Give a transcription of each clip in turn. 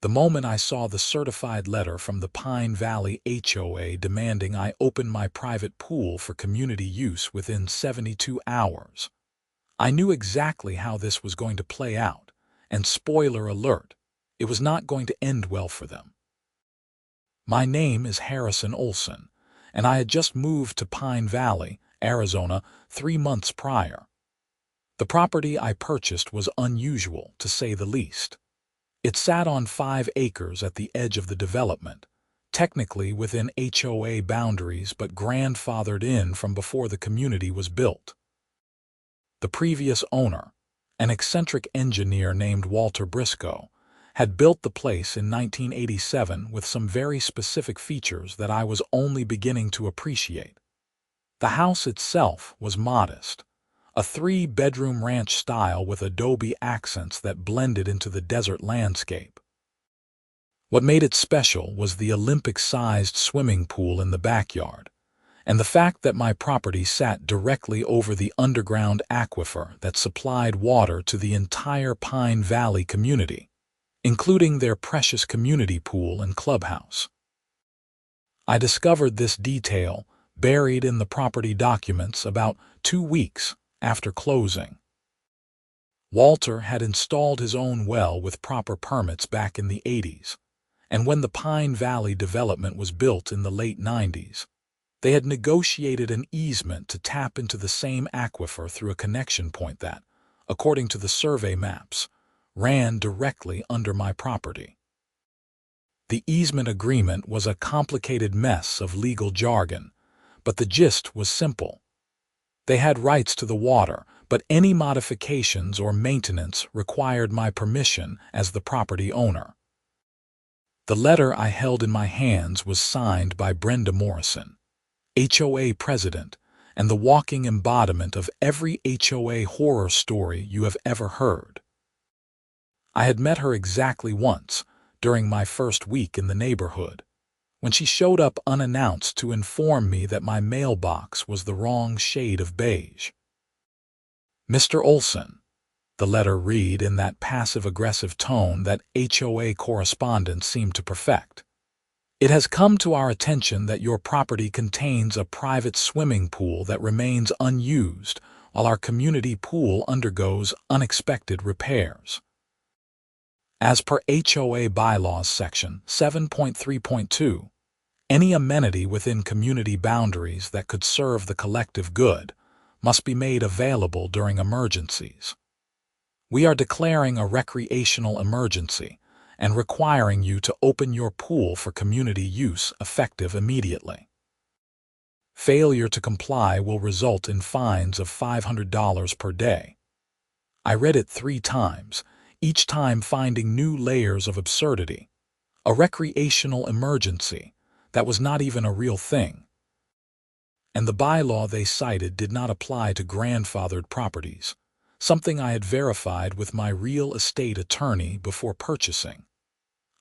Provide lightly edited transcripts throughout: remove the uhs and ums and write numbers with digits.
The moment I saw the certified letter from the Pine Valley HOA demanding I open my private pool for community use within 72 hours, I knew exactly how this was going to play out, and spoiler alert, it was not going to end well for them. My name is Harrison Olsen, and I had just moved to Pine Valley, Arizona, 3 months prior. The property I purchased was unusual, to say the least. It sat on 5 acres at the edge of the development, technically within HOA boundaries but grandfathered in from before the community was built. The previous owner, an eccentric engineer named Walter Briscoe, had built the place in 1987 with some very specific features that I was only beginning to appreciate. The house itself was modest, a 3-bedroom ranch style with adobe accents that blended into the desert landscape. What made it special was the Olympic-sized swimming pool in the backyard, and the fact that my property sat directly over the underground aquifer that supplied water to the entire Pine Valley community, including their precious community pool and clubhouse. I discovered this detail buried in the property documents about 2 weeks after closing. Walter had installed his own well with proper permits back in the 80s, and when the Pine Valley development was built in the late 90s, they had negotiated an easement to tap into the same aquifer through a connection point that, according to the survey maps, ran directly under my property. The easement agreement was a complicated mess of legal jargon, but the gist was simple. They had rights to the water, but any modifications or maintenance required my permission as the property owner. The letter I held in my hands was signed by Brenda Morrison, HOA president, and the walking embodiment of every HOA horror story you have ever heard. I had met her exactly once, during my first week in the neighborhood, when she showed up unannounced to inform me that my mailbox was the wrong shade of beige. Mr. Olsen, the letter read in that passive-aggressive tone that HOA correspondents seem to perfect. It has come to our attention that your property contains a private swimming pool that remains unused while our community pool undergoes unexpected repairs. As per HOA Bylaws Section 7.3.2, any amenity within community boundaries that could serve the collective good must be made available during emergencies. We are declaring a recreational emergency and requiring you to open your pool for community use effective immediately. Failure to comply will result in fines of $500 per day. I read it 3 times, each time finding new layers of absurdity. A recreational emergency that was not even a real thing. And the bylaw they cited did not apply to grandfathered properties, something I had verified with my real estate attorney before purchasing.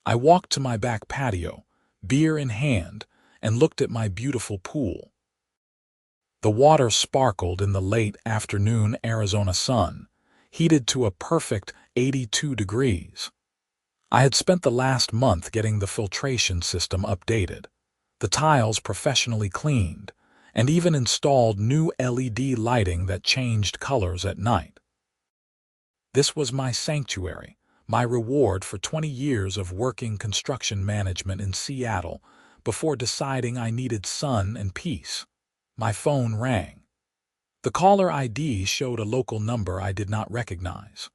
I walked to my back patio, beer in hand, and looked at my beautiful pool. The water sparkled in the late afternoon Arizona sun, heated to a perfect 82 degrees. I had spent the last month getting the filtration system updated, the tiles professionally cleaned, and even installed new LED lighting that changed colors at night. This was my sanctuary, my reward for 20 years of working construction management in Seattle before deciding I needed sun and peace. My phone rang. The caller ID showed a local number I did not recognize.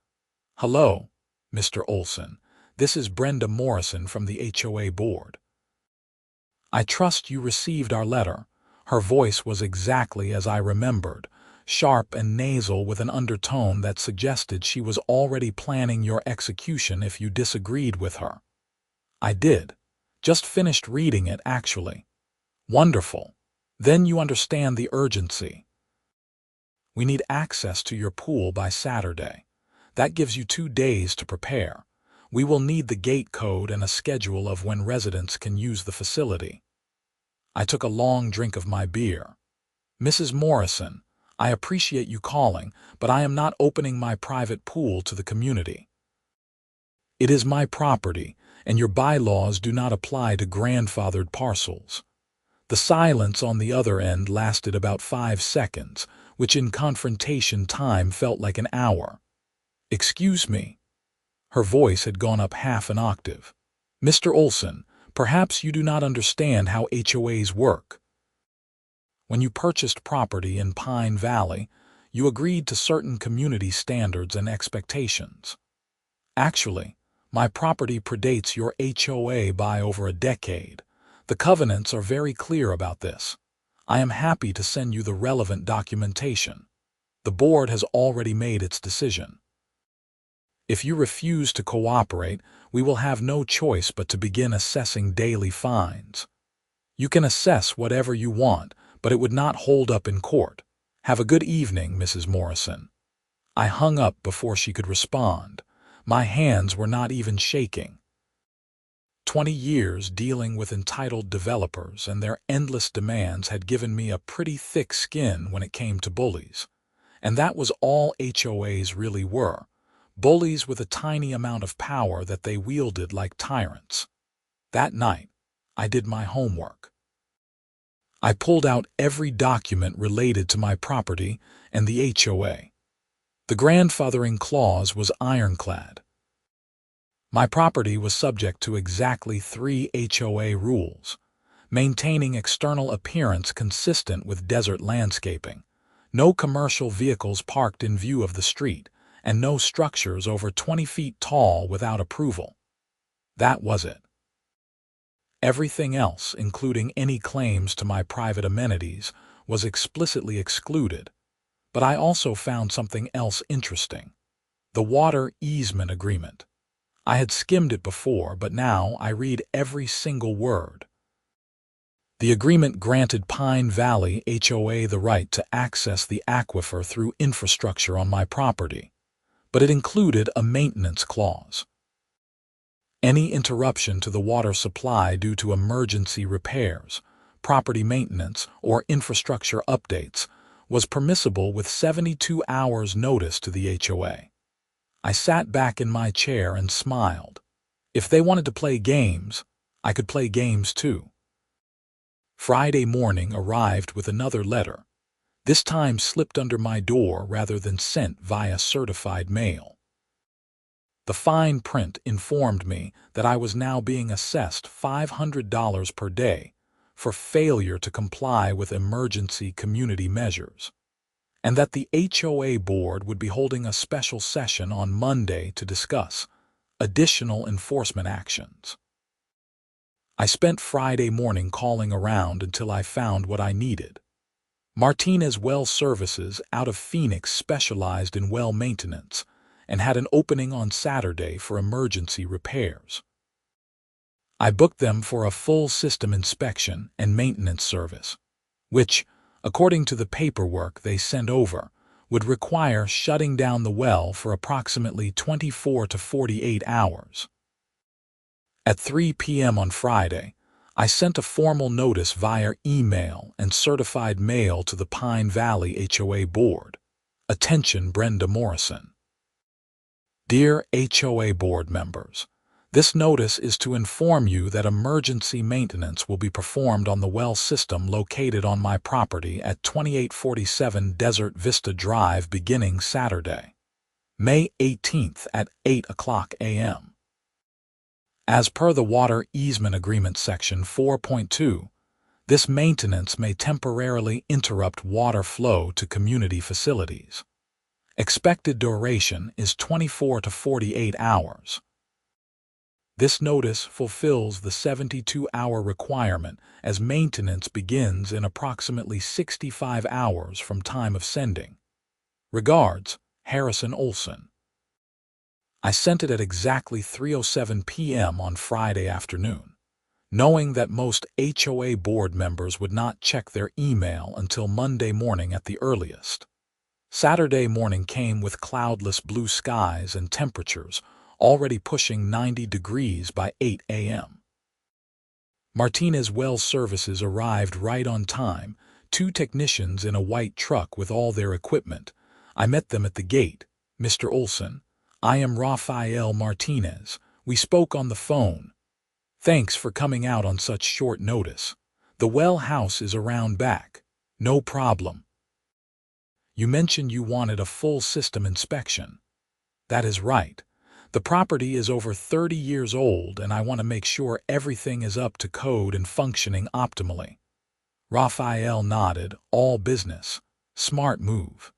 "Hello, Mr. Olsen. This is Brenda Morrison from the HOA board. I trust you received our letter." Her voice was exactly as I remembered, sharp and nasal with an undertone that suggested she was already planning your execution if you disagreed with her. "I did. Just finished reading it, actually." "Wonderful. Then you understand the urgency. We need access to your pool by Saturday. That gives you 2 days to prepare. We will need the gate code and a schedule of when residents can use the facility." I took a long drink of my beer. "Mrs. Morrison, I appreciate you calling, but I am not opening my private pool to the community. It is my property, and your bylaws do not apply to grandfathered parcels. The silence on the other end lasted about 5 seconds, which in confrontation time felt like an hour. "Excuse me." Her voice had gone up half an octave. "Mr. Olsen, perhaps you do not understand how HOAs work. When you purchased property in Pine Valley, you agreed to certain community standards and expectations. Actually, my property predates your HOA by over a decade. The covenants are very clear about this. I am happy to send you the relevant documentation. The board has already made its decision. If you refuse to cooperate, we will have no choice but to begin assessing daily fines. You can assess whatever you want, but it would not hold up in court. Have a good evening, Mrs. Morrison." I hung up before she could respond. My hands were not even shaking. 20 years dealing with entitled developers and their endless demands had given me a pretty thick skin when it came to bullies. And that was all HOAs really were. Bullies with a tiny amount of power that they wielded like tyrants. That night, I did my homework. I pulled out every document related to my property and the HOA. The grandfathering clause was ironclad. My property was subject to exactly 3 HOA rules: maintaining external appearance consistent with desert landscaping, no commercial vehicles parked in view of the street, and no structures over 20 feet tall without approval. That was it. Everything else, including any claims to my private amenities, was explicitly excluded. But I also found something else interesting: the water easement agreement. I had skimmed it before, but now I read every single word. The agreement granted Pine Valley HOA the right to access the aquifer through infrastructure on my property, but it included a maintenance clause. Any interruption to the water supply due to emergency repairs, property maintenance, or infrastructure updates was permissible with 72 hours notice to the HOA. I sat back in my chair and smiled. If they wanted to play games, I could play games too. Friday morning arrived with another letter, this time slipped under my door rather than sent via certified mail. The fine print informed me that I was now being assessed $500 per day for failure to comply with emergency community measures, and that the HOA board would be holding a special session on Monday to discuss additional enforcement actions. I spent Friday morning calling around until I found what I needed. Martinez Well Services out of Phoenix specialized in well maintenance and had an opening on Saturday for emergency repairs. I booked them for a full system inspection and maintenance service, which, according to the paperwork they sent over, would require shutting down the well for approximately 24 to 48 hours. At 3 p.m. on Friday, I sent a formal notice via email and certified mail to the Pine Valley HOA board. Attention, Brenda Morrison. Dear HOA board members, this notice is to inform you that emergency maintenance will be performed on the well system located on my property at 2847 Desert Vista Drive beginning Saturday, May 18th at 8:00 a.m. As per the Water Easement Agreement Section 4.2, this maintenance may temporarily interrupt water flow to community facilities. Expected duration is 24 to 48 hours. This notice fulfills the 72-hour requirement as maintenance begins in approximately 65 hours from time of sending. Regards, Harrison Olsen. I sent it at exactly 3:07 p.m. on Friday afternoon, knowing that most HOA board members would not check their email until Monday morning at the earliest. Saturday morning came with cloudless blue skies and temperatures already pushing 90 degrees by 8 a.m. Martinez Well Services arrived right on time, 2 technicians in a white truck with all their equipment. I met them at the gate. "Mr. Olsen, I am Rafael Martinez. We spoke on the phone. Thanks for coming out on such short notice. The well house is around back. No problem. You mentioned you wanted a full system inspection. That is right. The property is over 30 years old and I want to make sure everything is up to code and functioning optimally. Raphael nodded, all business. Smart move.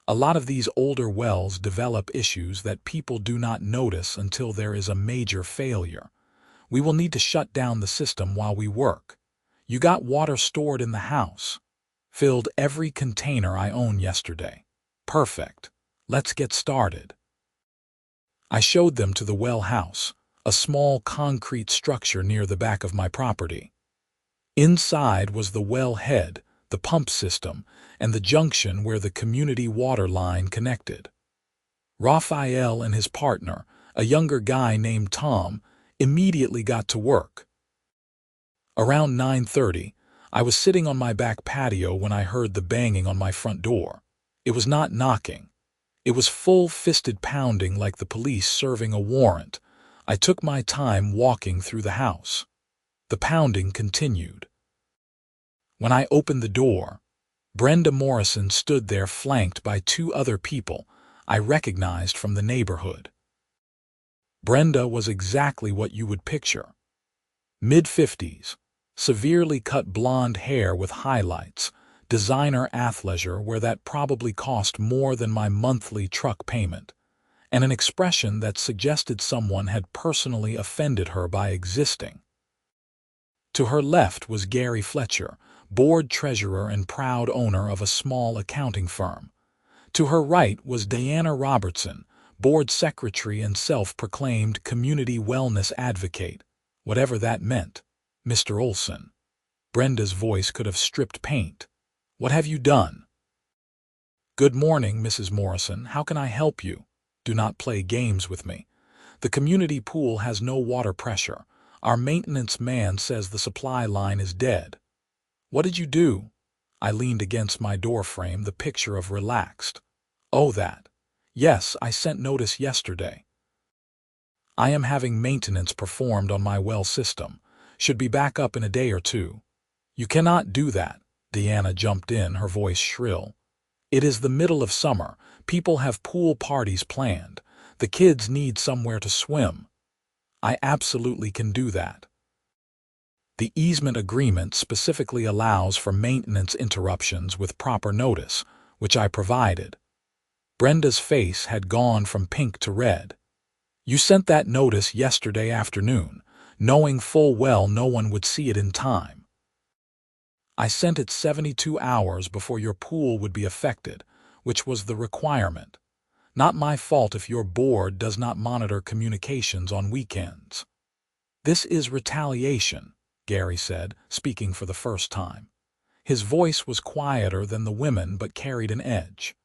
A lot of these older wells develop issues that people do not notice until there is a major failure. We will need to shut down the system while we work. You got water stored in the house. Filled every container I own yesterday. Perfect. Let's get started. I showed them to the well house, a small concrete structure near the back of my property. Inside was the well head, the pump system, and the junction where the community water line connected. Raphael and his partner, a younger guy named Tom, immediately got to work. Around 9:30, I was sitting on my back patio when I heard the banging on my front door. It was not knocking. It was full-fisted pounding like the police serving a warrant. I took my time walking through the house. The pounding continued. When I opened the door, Brenda Morrison stood there flanked by two other people I recognized from the neighborhood. Brenda was exactly what you would picture. Mid-50s, severely cut blonde hair with highlights, designer athleisure where that probably cost more than my monthly truck payment, and an expression that suggested someone had personally offended her by existing. To her left was Gary Fletcher, board treasurer and proud owner of a small accounting firm. To her right was Diana Robertson, board secretary and self-proclaimed community wellness advocate, whatever that meant. Mr. Olsen. Brenda's voice could have stripped paint. What have you done? Good morning, Mrs. Morrison. How can I help you? Do not play games with me. The community pool has no water pressure. Our maintenance man says the supply line is dead. What did you do? I leaned against my doorframe, the picture of relaxed. Oh, that. Yes, I sent notice yesterday. I am having maintenance performed on my well system. Should be back up in a day or two. You cannot do that. Deanna jumped in, her voice shrill. It is the middle of summer. People have pool parties planned. The kids need somewhere to swim. I absolutely can do that. The easement agreement specifically allows for maintenance interruptions with proper notice, which I provided. Brenda's face had gone from pink to red. You sent that notice yesterday afternoon, knowing full well no one would see it in time. I sent it 72 hours before your pool would be affected, which was the requirement. Not my fault if your board does not monitor communications on weekends. This is retaliation, Gary said, speaking for the first time. His voice was quieter than the women but carried an edge.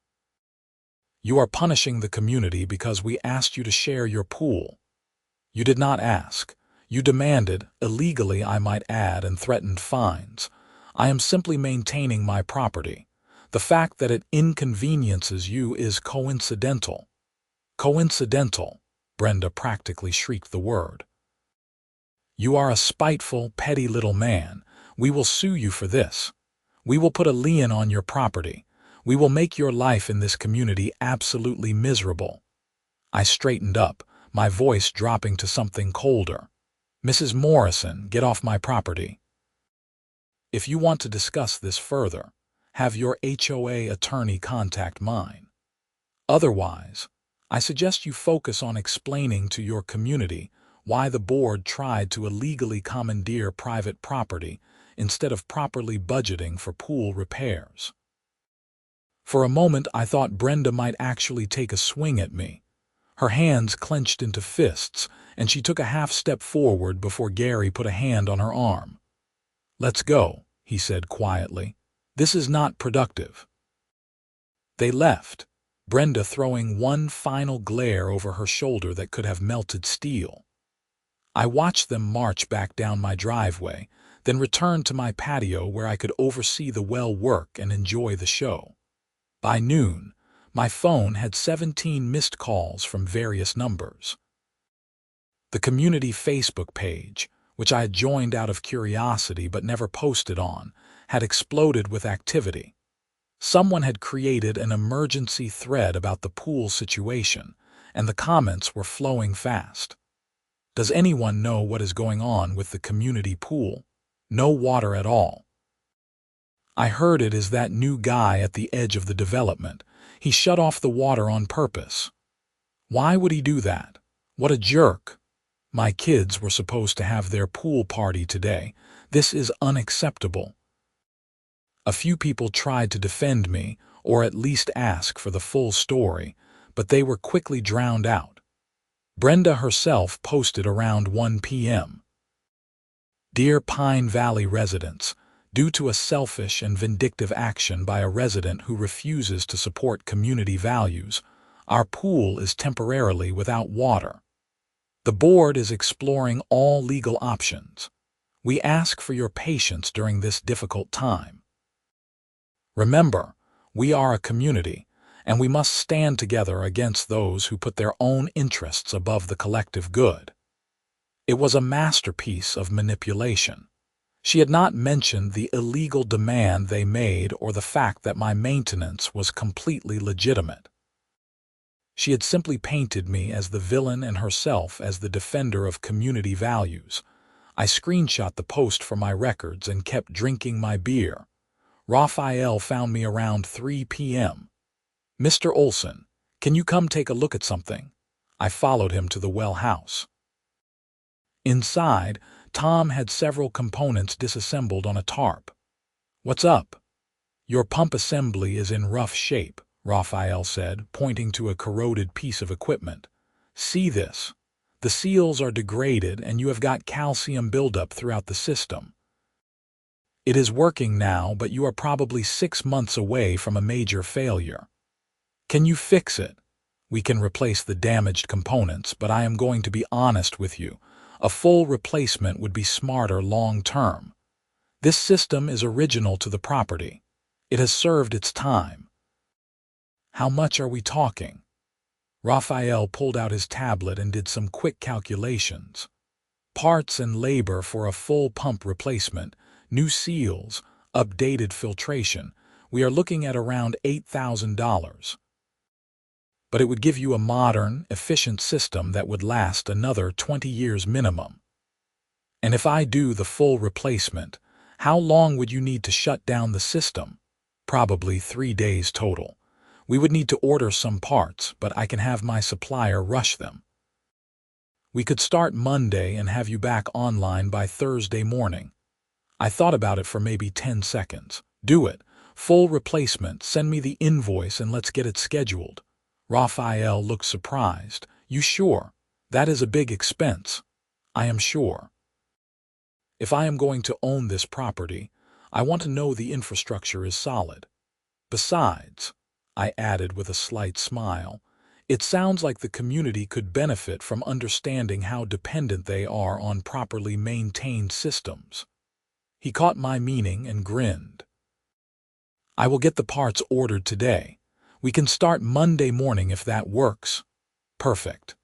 You are punishing the community because we asked you to share your pool. You did not ask. You demanded, illegally I might add, and threatened fines. I am simply maintaining my property. The fact that it inconveniences you is coincidental. Coincidental, Brenda practically shrieked the word. You are a spiteful, petty little man. We will sue you for this. We will put a lien on your property. We will make your life in this community absolutely miserable. I straightened up, my voice dropping to something colder. Mrs. Morrison, get off my property. If you want to discuss this further, have your HOA attorney contact mine. Otherwise, I suggest you focus on explaining to your community why the board tried to illegally commandeer private property instead of properly budgeting for pool repairs. For a moment, I thought Brenda might actually take a swing at me. Her hands clenched into fists, and she took a half step forward before Gary put a hand on her arm. Let's go, he said quietly. This is not productive. They left, Brenda throwing one final glare over her shoulder that could have melted steel. I watched them march back down my driveway, then returned to my patio where I could oversee the well work and enjoy the show. By noon, my phone had 17 missed calls from various numbers. The community Facebook page, which I had joined out of curiosity but never posted on, had exploded with activity. Someone had created an emergency thread about the pool situation, and the comments were flowing fast. Does anyone know what is going on with the community pool? No water at all. I heard it is that new guy at the edge of the development. He shut off the water on purpose. Why would he do that? What a jerk. My kids were supposed to have their pool party today. This is unacceptable. A few people tried to defend me, or at least ask for the full story, but they were quickly drowned out. Brenda herself posted around 1 p.m. Dear Pine Valley residents, due to a selfish and vindictive action by a resident who refuses to support community values, our pool is temporarily without water. The board is exploring all legal options. We ask for your patience during this difficult time. Remember, we are a community, and we must stand together against those who put their own interests above the collective good. It was a masterpiece of manipulation. She had not mentioned the illegal demand they made or the fact that my maintenance was completely legitimate. She had simply painted me as the villain and herself as the defender of community values. I screenshot the post for my records and kept drinking my beer. Raphael found me around 3 p.m. Mr. Olsen, can you come take a look at something? I followed him to the well house. Inside, Tom had several components disassembled on a tarp. What's up? Your pump assembly is in rough shape, Raphael said, pointing to a corroded piece of equipment. See this. The seals are degraded and you have got calcium buildup throughout the system. It is working now, but you are probably 6 months away from a major failure. Can you fix it? We can replace the damaged components, but I am going to be honest with you. A full replacement would be smarter long term. This system is original to the property. It has served its time. How much are we talking? Raphael pulled out his tablet and did some quick calculations. Parts and labor for a full pump replacement, new seals, updated filtration. We are looking at around $8,000. But it would give you a modern, efficient system that would last another 20 years minimum. And if I do the full replacement, how long would you need to shut down the system? Probably 3 days total. We would need to order some parts, but I can have my supplier rush them. We could start Monday and have you back online by Thursday morning. I thought about it for maybe 10 seconds. Do it. Full replacement. Send me the invoice and let's get it scheduled. Raphael looked surprised. You sure? That is a big expense. I am sure. If I am going to own this property, I want to know the infrastructure is solid. Besides, I added with a slight smile, it sounds like the community could benefit from understanding how dependent they are on properly maintained systems. He caught my meaning and grinned. I will get the parts ordered today. We can start Monday morning if that works. Perfect.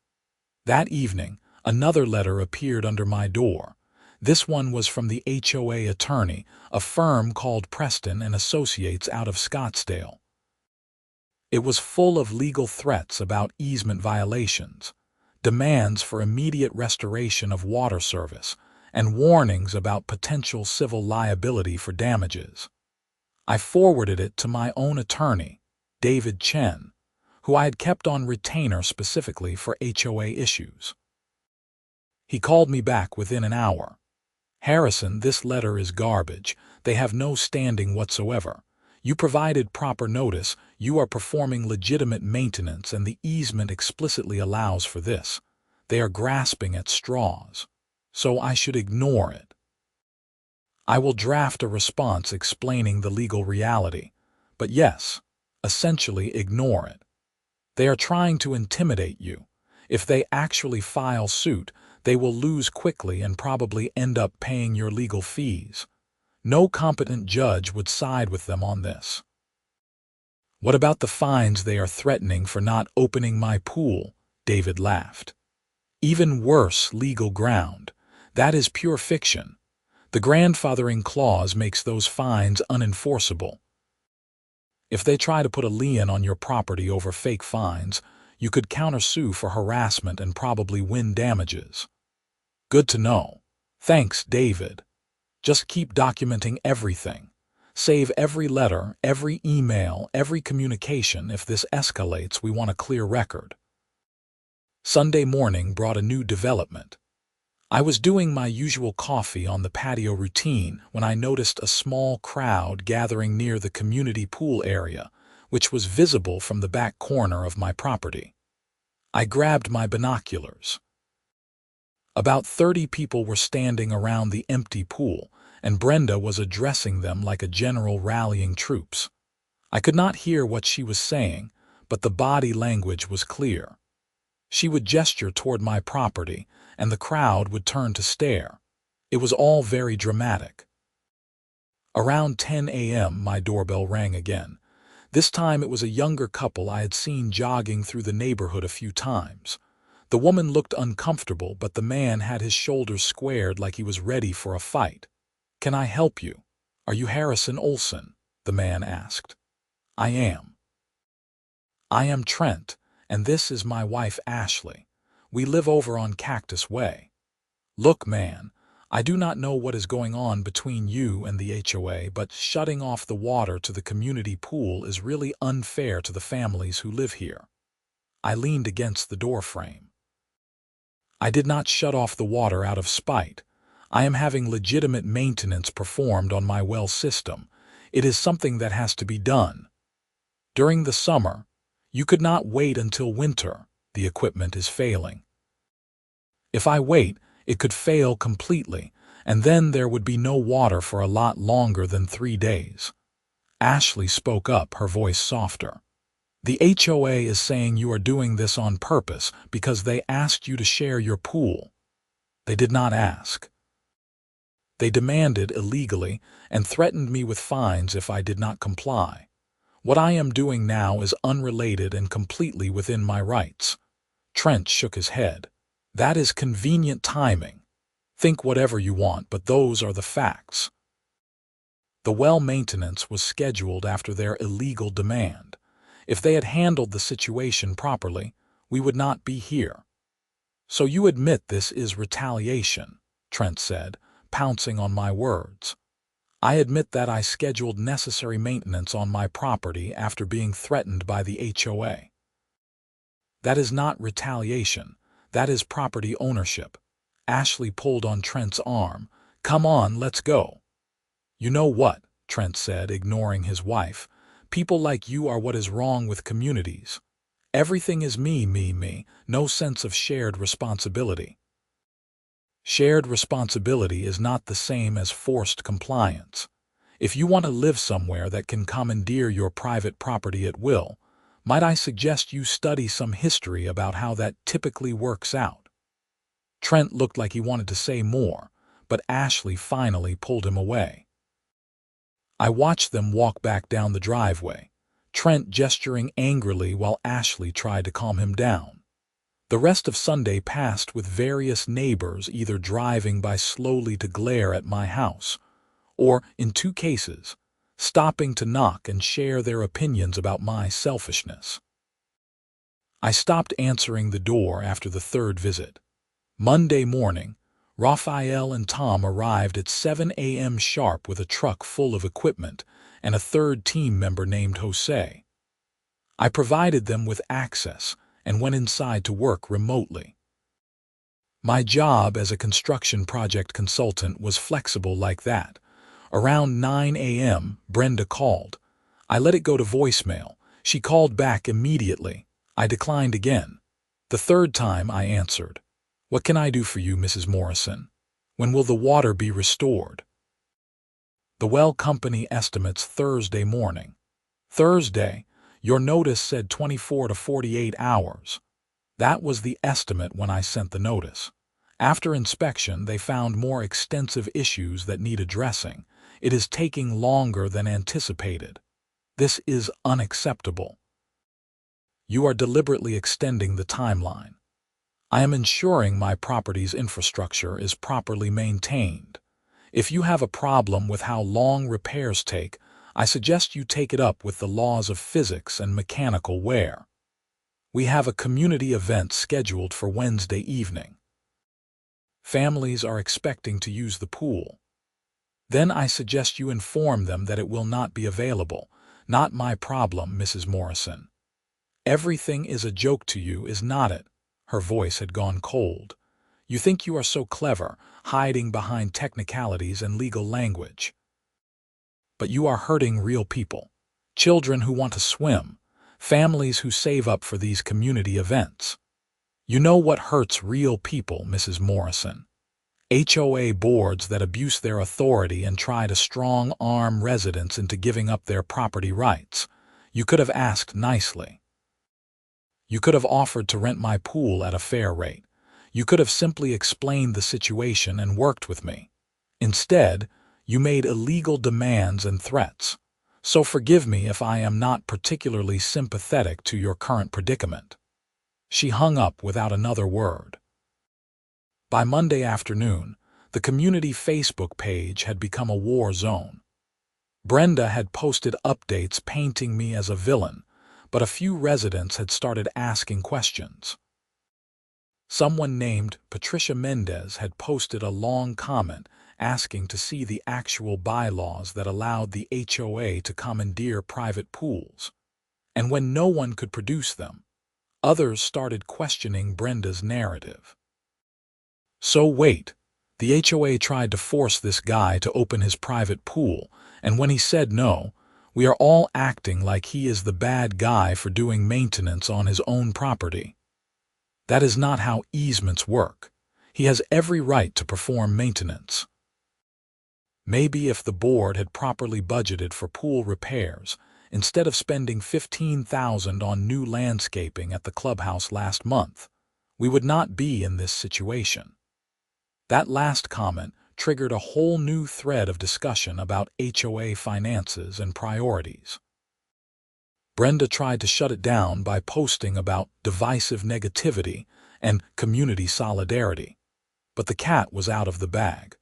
That evening, another letter appeared under my door. This one was from the HOA attorney, a firm called Preston and Associates out of Scottsdale. It was full of legal threats about easement violations, demands for immediate restoration of water service, and warnings about potential civil liability for damages. I forwarded it to my own attorney, David Chen, who I had kept on retainer specifically for HOA issues. He called me back within an hour. Harrison, this letter is garbage. They have no standing whatsoever. You provided proper notice, you are performing legitimate maintenance, and the easement explicitly allows for this. They are grasping at straws. So I should ignore it. I will draft a response explaining the legal reality. But yes, essentially ignore it. They are trying to intimidate you. If they actually file suit, they will lose quickly and probably end up paying your legal fees. No competent judge would side with them on this. What about the fines they are threatening for not opening my pool? David laughed. Even worse, legal ground. That is pure fiction. The grandfathering clause makes those fines unenforceable. If they try to put a lien on your property over fake fines, you could countersue for harassment and probably win damages. Good to know. Thanks, David. Just keep documenting everything. Save every letter, every email, every communication. If this escalates, we want a clear record. Sunday morning brought a new development. I was doing my usual coffee on the patio routine when I noticed a small crowd gathering near the community pool area, which was visible from the back corner of my property. I grabbed my binoculars. About 30 people were standing around the empty pool, and Brenda was addressing them like a general rallying troops. I could not hear what she was saying, but the body language was clear. She would gesture toward my property, and the crowd would turn to stare. It was all very dramatic. Around 10 a.m., my doorbell rang again. This time it was a younger couple I had seen jogging through the neighborhood a few times. The woman looked uncomfortable, but the man had his shoulders squared like he was ready for a fight. "Can I help you? Are you Harrison Olsen?" the man asked. "I am." "I am Trent, and this is my wife Ashley. We live over on Cactus Way. Look, man, I do not know what is going on between you and the HOA, but shutting off the water to the community pool is really unfair to the families who live here." I leaned against the doorframe. "I did not shut off the water out of spite. I am having legitimate maintenance performed on my well system. It is something that has to be done. During the summer, you could not wait until winter. The equipment is failing. If I wait, it could fail completely, and then there would be no water for a lot longer than 3 days. Ashley spoke up, her voice softer. "The HOA is saying you are doing this on purpose because they asked you to share your pool. They did not ask. They demanded illegally and threatened me with fines if I did not comply. What I am doing now is unrelated and completely within my rights." Trent shook his head. "That is convenient timing. Think whatever you want, but those are the facts." The well maintenance was scheduled after their illegal demand. If they had handled the situation properly, we would not be here. "So you admit this is retaliation," Trent said, pouncing on my words. "I admit that I scheduled necessary maintenance on my property after being threatened by the HOA. That is not retaliation. That is property ownership." Ashley pulled on Trent's arm. "Come on, let's go." "You know what?" Trent said, ignoring his wife. "People like you are what is wrong with communities. Everything is me, no sense of shared responsibility. Shared responsibility is not the same as forced compliance. If you want to live somewhere that can commandeer your private property at will, might I suggest you study some history about how that typically works out?" Trent looked like he wanted to say more, but Ashley finally pulled him away. I watched them walk back down the driveway, Trent gesturing angrily while Ashley tried to calm him down. The rest of Sunday passed with various neighbors either driving by slowly to glare at my house, or, in 2 cases, stopping to knock and share their opinions about my selfishness. I stopped answering the door after the 3rd visit. Monday morning, Raphael and Tom arrived at 7 a.m. sharp with a truck full of equipment and a 3rd team member named Jose. I provided them with access and went inside to work remotely. My job as a construction project consultant was flexible like that. Around 9 a.m., Brenda called. I let it go to voicemail. She called back immediately. I declined again. The 3rd time I answered. "What can I do for you, Mrs. Morrison? When will the water be restored?" "The well company estimates Thursday morning." "Thursday? Your notice said 24 to 48 hours. That was the estimate when I sent the notice. After inspection, they found more extensive issues that need addressing. It is taking longer than anticipated. This is unacceptable. You are deliberately extending the timeline." I am ensuring my property's infrastructure is properly maintained. If you have a problem with how long repairs take, I suggest you take it up with the laws of physics and mechanical wear. We have a community event scheduled for Wednesday evening. Families are expecting to use the pool. Then I suggest you inform them that it will not be available. Not my problem, Mrs. Morrison. Everything is a joke to you, is not it? Her voice had gone cold. You think you are so clever, hiding behind technicalities and legal language. But you are hurting real people. Children who want to swim. Families who save up for these community events. You know what hurts real people, Mrs. Morrison. HOA boards that abuse their authority and try to strong-arm residents into giving up their property rights. You could have asked nicely. You could have offered to rent my pool at a fair rate. You could have simply explained the situation and worked with me. Instead, you made illegal demands and threats. So forgive me if I am not particularly sympathetic to your current predicament. She hung up without another word. By Monday afternoon, the community Facebook page had become a war zone. Brenda had posted updates painting me as a villain, but a few residents had started asking questions. Someone named Patricia Mendez had posted a long comment asking to see the actual bylaws that allowed the HOA to commandeer private pools. And when no one could produce them, others started questioning Brenda's narrative. So wait, the HOA tried to force this guy to open his private pool, and when he said no, we are all acting like he is the bad guy for doing maintenance on his own property. That is not how easements work. He has every right to perform maintenance. Maybe if the board had properly budgeted for pool repairs, instead of spending $15,000 on new landscaping at the clubhouse last month, we would not be in this situation. That last comment triggered a whole new thread of discussion about HOA finances and priorities. Brenda tried to shut it down by posting about divisive negativity and community solidarity, but the cat was out of the bag.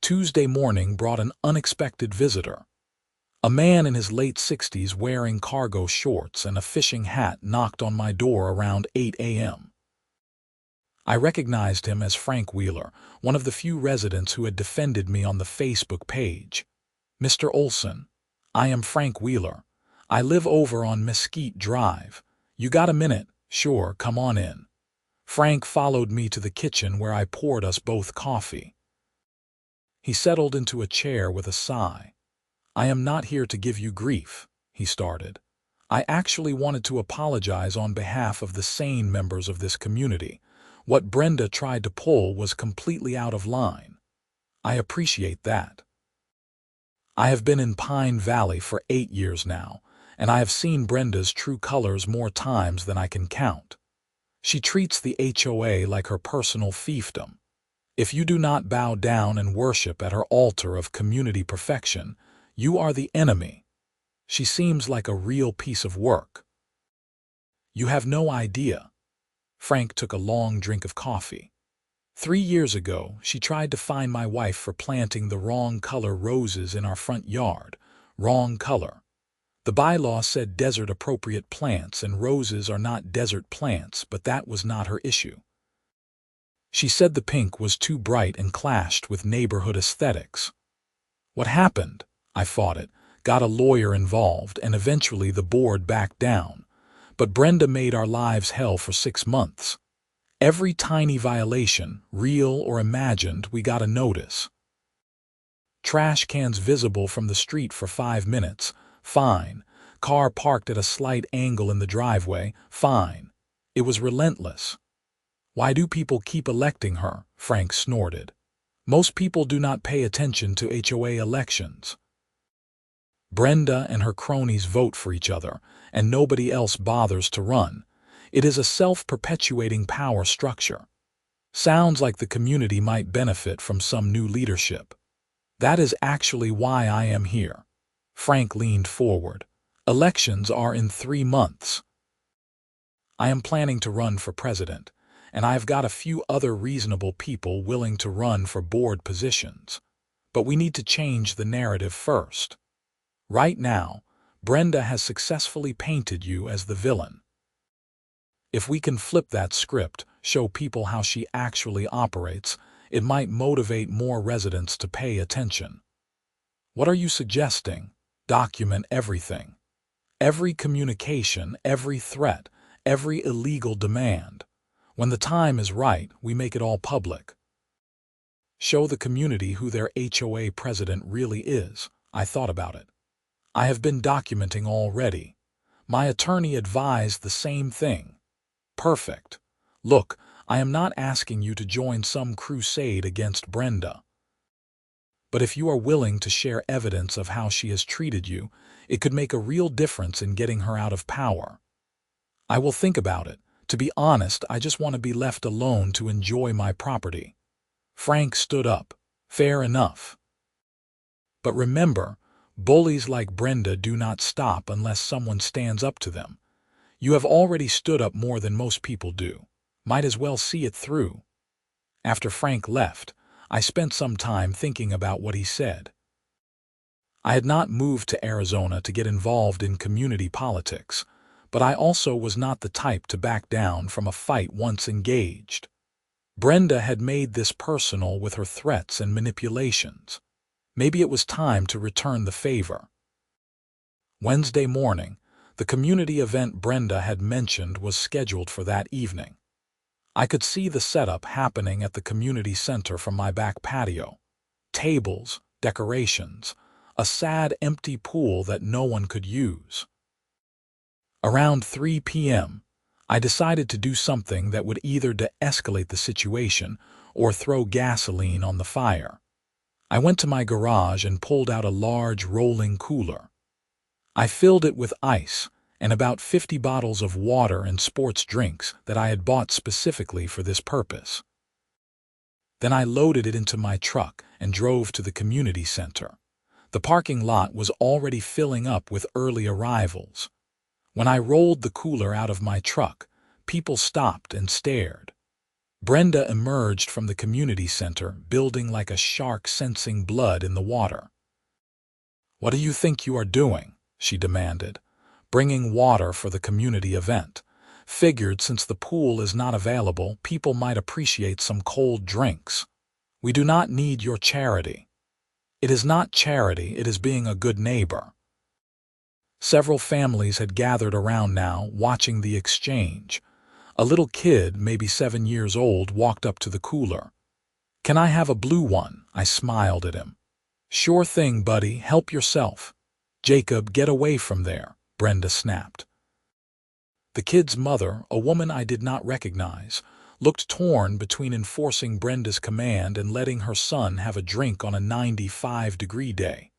Tuesday morning brought an unexpected visitor. A man in his late 60s wearing cargo shorts and a fishing hat knocked on my door around 8 a.m. I recognized him as Frank Wheeler, one of the few residents who had defended me on the Facebook page. Mr. Olsen, I am Frank Wheeler. I live over on Mesquite Drive. You got a minute? Sure, come on in. Frank followed me to the kitchen where I poured us both coffee. He settled into a chair with a sigh. I am not here to give you grief, he started. I actually wanted to apologize on behalf of the sane members of this community. What Brenda tried to pull was completely out of line. I appreciate that. I have been in Pine Valley for 8 years now, and I have seen Brenda's true colors more times than I can count. She treats the HOA like her personal fiefdom. If you do not bow down and worship at her altar of community perfection, you are the enemy. She seems like a real piece of work. You have no idea. Frank took a long drink of coffee. 3 years ago, she tried to fine my wife for planting the wrong color roses in our front yard. Wrong color. The bylaw said desert-appropriate plants, and roses are not desert plants, but that was not her issue. She said the pink was too bright and clashed with neighborhood aesthetics. What happened? I fought it, got a lawyer involved, and eventually the board backed down. But Brenda made our lives hell for 6 months. Every tiny violation, real or imagined, we got a notice. Trash cans visible from the street for 5 minutes, fine. Car parked at a slight angle in the driveway, fine. It was relentless. Why do people keep electing her? Frank snorted. Most people do not pay attention to HOA elections. Brenda and her cronies vote for each other, and nobody else bothers to run. It is a self-perpetuating power structure. Sounds like the community might benefit from some new leadership. That is actually why I am here. Frank leaned forward. Elections are in 3 months. I am planning to run for president, and I've got a few other reasonable people willing to run for board positions. But we need to change the narrative first. Right now, Brenda has successfully painted you as the villain. If we can flip that script, show people how she actually operates, it might motivate more residents to pay attention. What are you suggesting? Document everything. Every communication, every threat, every illegal demand. When the time is right, we make it all public. Show the community who their HOA president really is. I thought about it. I have been documenting already. My attorney advised the same thing. Perfect. Look, I am not asking you to join some crusade against Brenda. But if you are willing to share evidence of how she has treated you, it could make a real difference in getting her out of power. I will think about it. To be honest, I just want to be left alone to enjoy my property. Frank stood up. Fair enough. But remember, bullies like Brenda do not stop unless someone stands up to them. You have already stood up more than most people do. Might as well see it through. After Frank left, I spent some time thinking about what he said. I had not moved to Arizona to get involved in community politics, but I also was not the type to back down from a fight once engaged. Brenda had made this personal with her threats and manipulations. Maybe it was time to return the favor. Wednesday morning, the community event Brenda had mentioned was scheduled for that evening. I could see the setup happening at the community center from my back patio. Tables, decorations, a sad empty pool that no one could use. Around 3 p.m., I decided to do something that would either de-escalate the situation or throw gasoline on the fire. I went to my garage and pulled out a large rolling cooler. I filled it with ice and about 50 bottles of water and sports drinks that I had bought specifically for this purpose. Then I loaded it into my truck and drove to the community center. The parking lot was already filling up with early arrivals. When I rolled the cooler out of my truck, people stopped and stared. Brenda emerged from the community center, building like a shark sensing blood in the water. "What do you think you are doing?" she demanded. "Bringing water for the community event. Figured since the pool is not available, people might appreciate some cold drinks. We do not need your charity." "It is not charity, it is being a good neighbor." Several families had gathered around now, watching the exchange. A little kid, maybe 7 years old, walked up to the cooler. "Can I have a blue one?" I smiled at him. "Sure thing, buddy, help yourself." "Jacob, get away from there," Brenda snapped. The kid's mother, a woman I did not recognize, looked torn between enforcing Brenda's command and letting her son have a drink on a 95-degree day.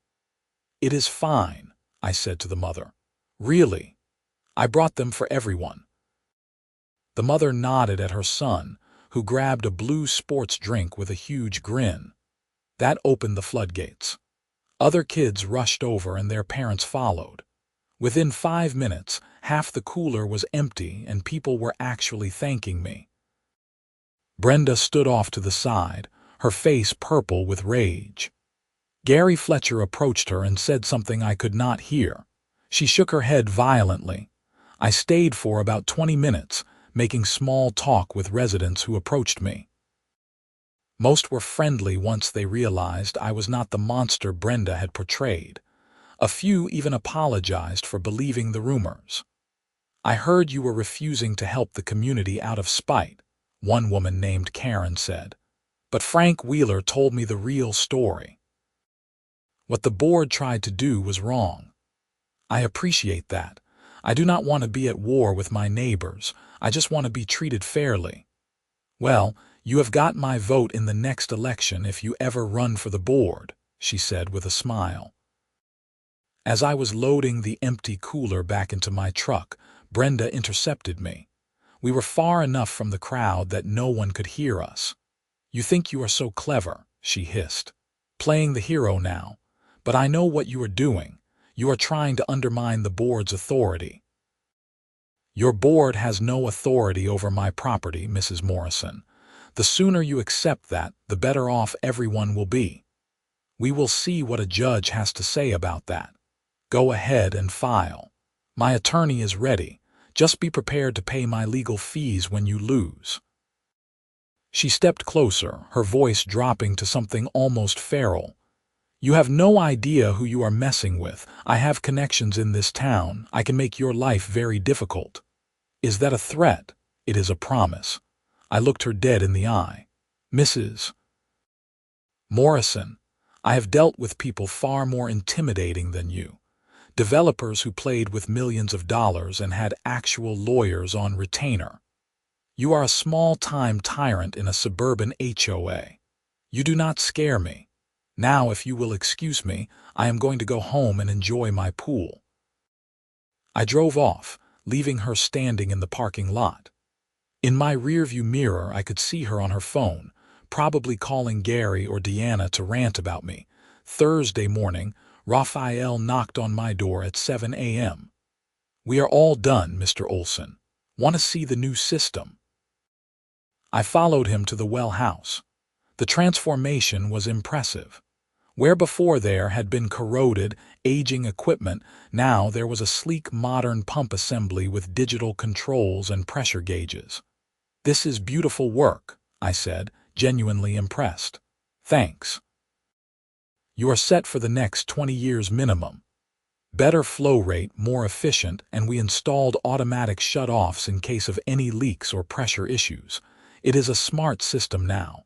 "It is fine," I said to the mother. "Really? I brought them for everyone." The mother nodded at her son, who grabbed a blue sports drink with a huge grin. That opened the floodgates. Other kids rushed over and their parents followed. Within 5 minutes, half the cooler was empty and people were actually thanking me. Brenda stood off to the side, her face purple with rage. Gary Fletcher approached her and said something I could not hear. She shook her head violently. I stayed for about 20 minutes, making small talk with residents who approached me. Most were friendly once they realized I was not the monster Brenda had portrayed. A few even apologized for believing the rumors. "I heard you were refusing to help the community out of spite," one woman named Karen said. "But Frank Wheeler told me the real story. What the board tried to do was wrong. I appreciate that. I do not want to be at war with my neighbors. I just want to be treated fairly." "Well, you have got my vote in the next election if you ever run for the board," she said with a smile. As I was loading the empty cooler back into my truck, Brenda intercepted me. We were far enough from the crowd that no one could hear us. "You think you are so clever," she hissed. "Playing the hero now. But I know what you are doing. You are trying to undermine the board's authority." Your board has no authority over my property, Mrs. Morrison. The sooner you accept that, the better off everyone will be. We will see what a judge has to say about that. Go ahead and file. My attorney is ready. Just be prepared to pay my legal fees when you lose." She stepped closer, her voice dropping to something almost feral. "You have no idea who you are messing with. I have connections in this town. I can make your life very difficult." "Is that a threat?" "It is a promise." I looked her dead in the eye. "Mrs. Morrison, I have dealt with people far more intimidating than you. Developers who played with millions of dollars and had actual lawyers on retainer. You are a small-time tyrant in a suburban HOA. You do not scare me. Now, if you will excuse me, I am going to go home and enjoy my pool." I drove off, leaving her standing in the parking lot. In my rearview mirror, I could see her on her phone, probably calling Gary or Deanna to rant about me. Thursday morning, Raphael knocked on my door at 7 a.m. "We are all done, Mr. Olsen. Want to see the new system?" I followed him to the well house. The transformation was impressive. Where before there had been corroded, aging equipment, now there was a sleek modern pump assembly with digital controls and pressure gauges. "This is beautiful work," I said, genuinely impressed. "Thanks. You are set for the next 20 years minimum. Better flow rate, more efficient, and we installed automatic shut-offs in case of any leaks or pressure issues. It is a smart system now.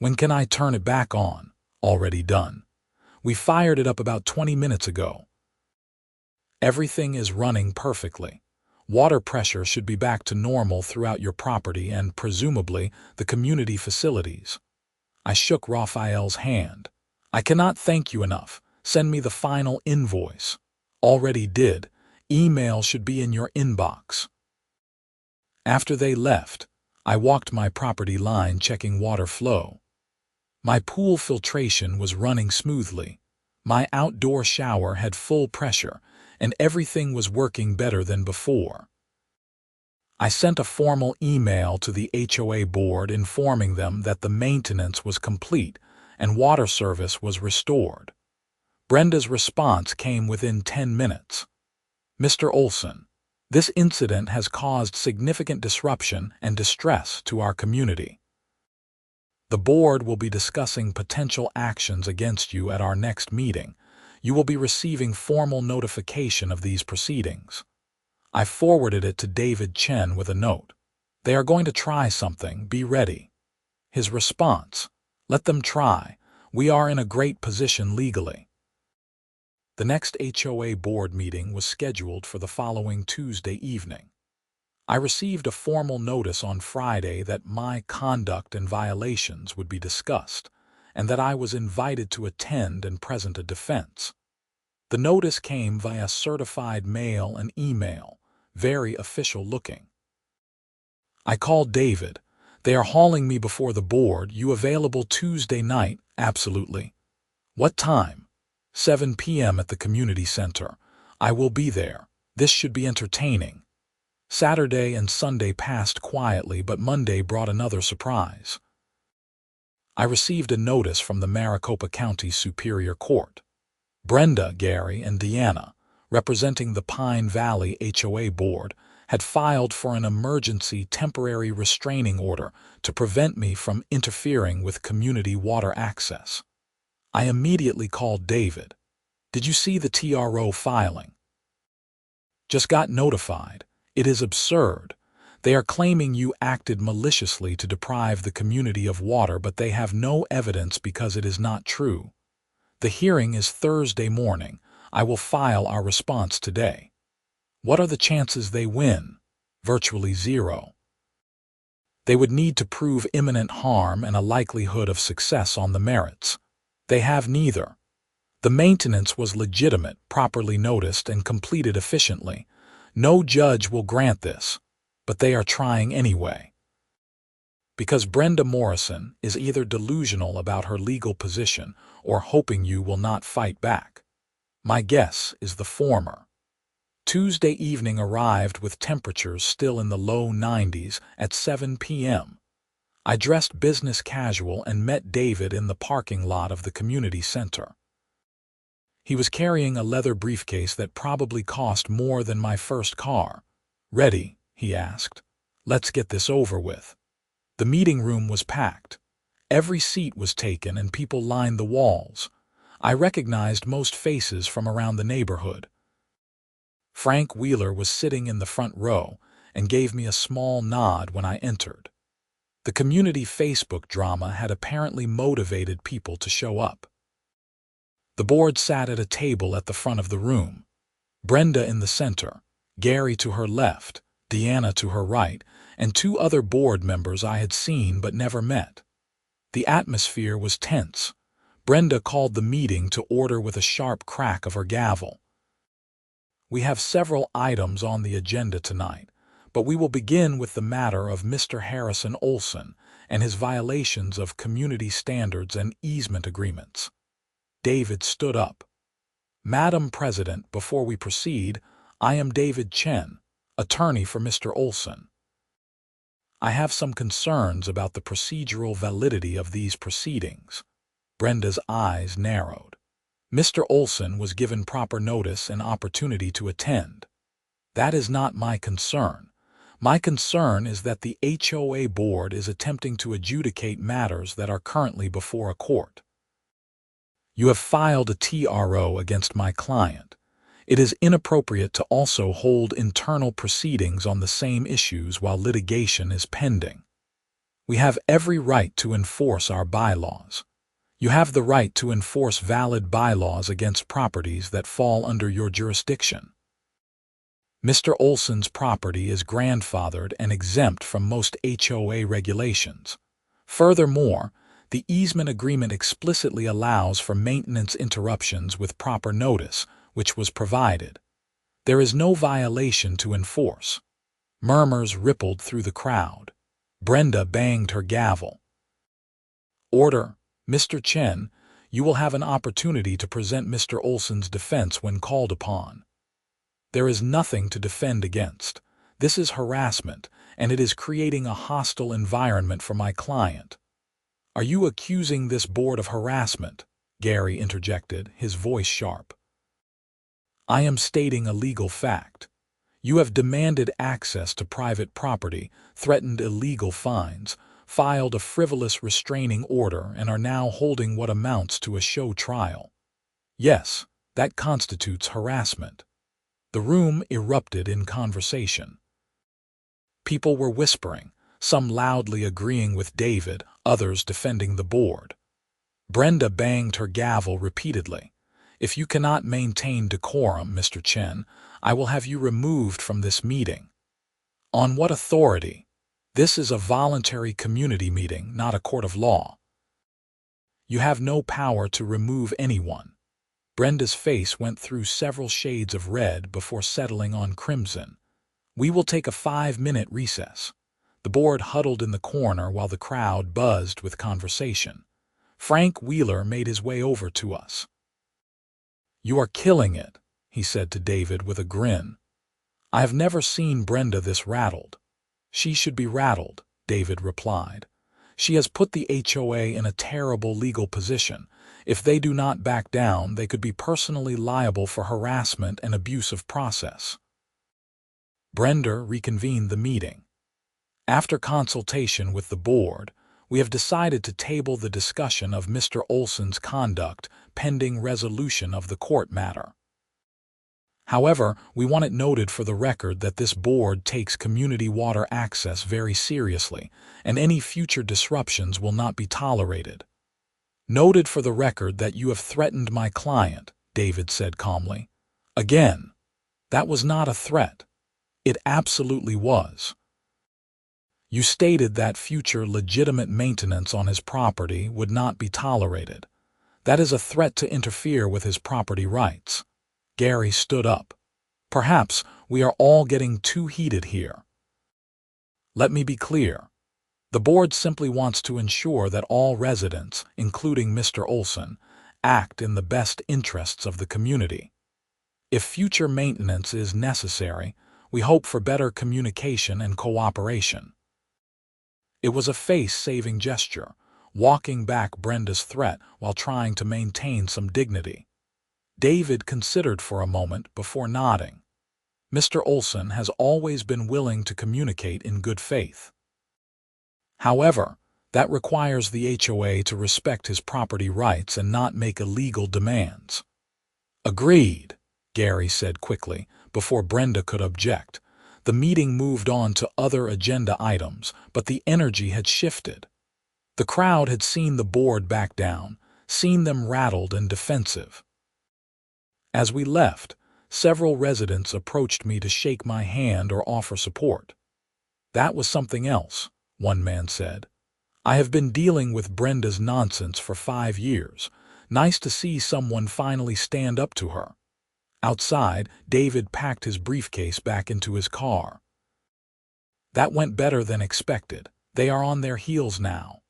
When can I turn it back on?" "Already done. We fired it up about 20 minutes ago. Everything is running perfectly. Water pressure should be back to normal throughout your property and, presumably, the community facilities." I shook Raphael's hand. "I cannot thank you enough. Send me the final invoice." "Already did. Email should be in your inbox." After they left, I walked my property line checking water flow. My pool filtration was running smoothly. My outdoor shower had full pressure, and everything was working better than before. I sent a formal email to the HOA board informing them that the maintenance was complete and water service was restored. Brenda's response came within 10 minutes. "Mr. Olsen, this incident has caused significant disruption and distress to our community. The board will be discussing potential actions against you at our next meeting. You will be receiving formal notification of these proceedings." I forwarded it to David Chen with a note. "They are going to try something. Be ready." His response: "Let them try. We are in a great position legally." The next HOA board meeting was scheduled for the following Tuesday evening. I received a formal notice on Friday that my conduct and violations would be discussed, and that I was invited to attend and present a defense. The notice came via certified mail and email, very official looking. I called David. "They are hauling me before the board. You available Tuesday night?" "Absolutely." "What time?" 7 p.m. at the community center. I will be there. This should be entertaining." Saturday and Sunday passed quietly, but Monday brought another surprise. I received a notice from the Maricopa County Superior Court. Brenda, Gary, and Deanna, representing the Pine Valley HOA Board, had filed for an emergency temporary restraining order to prevent me from interfering with community water access. I immediately called David. "Did you see the TRO filing?" "Just got notified. It is absurd. They are claiming you acted maliciously to deprive the community of water, but they have no evidence because it is not true. The hearing is Thursday morning. I will file our response today." "What are the chances they win?" "Virtually zero. They would need to prove imminent harm and a likelihood of success on the merits. They have neither. The maintenance was legitimate, properly noticed, and completed efficiently. No judge will grant this, but they are trying anyway. Because Brenda Morrison is either delusional about her legal position or hoping you will not fight back. My guess is the former. Tuesday evening arrived with temperatures still in the low 90s at 7 p.m. I dressed business casual and met David in the parking lot of the community center. He was carrying a leather briefcase that probably cost more than my first car. "Ready?" he asked. "Let's get this over with." The meeting room was packed. Every seat was taken and people lined the walls. I recognized most faces from around the neighborhood. Frank Wheeler was sitting in the front row and gave me a small nod when I entered. The community Facebook drama had apparently motivated people to show up. The board sat at a table at the front of the room. Brenda in the center, Gary to her left, Deanna to her right, and two other board members I had seen but never met. The atmosphere was tense. Brenda called the meeting to order with a sharp crack of her gavel. "We have several items on the agenda tonight, but we will begin with the matter of Mr. Harrison Olsen and his violations of community standards and easement agreements." David stood up. "Madam President, before we proceed, I am David Chen, attorney for Mr. Olsen. I have some concerns about the procedural validity of these proceedings." Brenda's eyes narrowed. "Mr. Olsen was given proper notice and opportunity to attend. That is not my concern. My concern is that the HOA board is attempting to adjudicate matters that are currently before a court. You have filed a TRO against my client. It is inappropriate to also hold internal proceedings on the same issues while litigation is pending. We have every right to enforce our bylaws. You have the right to enforce valid bylaws against properties that fall under your jurisdiction. Mr. Olsen's property is grandfathered and exempt from most HOA regulations. Furthermore, the easement agreement explicitly allows for maintenance interruptions with proper notice, which was provided. There is no violation to enforce." Murmurs rippled through the crowd. Brenda banged her gavel. "Order. Mr. Chen, you will have an opportunity to present Mr. Olsen's defense when called upon. There is nothing to defend against. This is harassment, and it is creating a hostile environment for my client." "Are you accusing this board of harassment?" Gary interjected, his voice sharp. "I am stating a legal fact. You have demanded access to private property, threatened illegal fines, filed a frivolous restraining order, and are now holding what amounts to a show trial. Yes, that constitutes harassment." The room erupted in conversation. People were whispering, some loudly agreeing with David, others defending the board. Brenda banged her gavel repeatedly. "If you cannot maintain decorum, Mr. Chen, I will have you removed from this meeting." "On what authority? This is a voluntary community meeting, not a court of law." "You have no power to remove anyone." Brenda's face went through several shades of red before settling on crimson. "We will take a 5-minute recess." The board huddled in the corner while the crowd buzzed with conversation. Frank Wheeler made his way over to us. "You are killing it," he said to David with a grin. "I have never seen Brenda this rattled." "She should be rattled," David replied. "She has put the HOA in a terrible legal position. If they do not back down, they could be personally liable for harassment and abuse of process." Brenda reconvened the meeting. "After consultation with the board, we have decided to table the discussion of Mr. Olsen's conduct pending resolution of the court matter. However, we want it noted for the record that this board takes community water access very seriously, and any future disruptions will not be tolerated." "Noted for the record that you have threatened my client," David said calmly. "Again, that was not a threat. It absolutely was. You stated that future legitimate maintenance on his property would not be tolerated. That is a threat to interfere with his property rights." Gary stood up. "Perhaps we are all getting too heated here. Let me be clear. The board simply wants to ensure that all residents, including Mr. Olsen, act in the best interests of the community. If future maintenance is necessary, we hope for better communication and cooperation." It was a face-saving gesture, walking back Brenda's threat while trying to maintain some dignity. David considered for a moment before nodding. Mr. Olsen has always been willing to communicate in good faith. However, that requires the HOA to respect his property rights and not make illegal demands. "Agreed," Gary said quickly, before Brenda could object. The meeting moved on to other agenda items, but the energy had shifted. The crowd had seen the board back down, seen them rattled and defensive. As we left, several residents approached me to shake my hand or offer support. "That was something else," one man said. "I have been dealing with Brenda's nonsense for 5 years. Nice to see someone finally stand up to her." Outside, David packed his briefcase back into his car. "That went better than expected. They are on their heels now."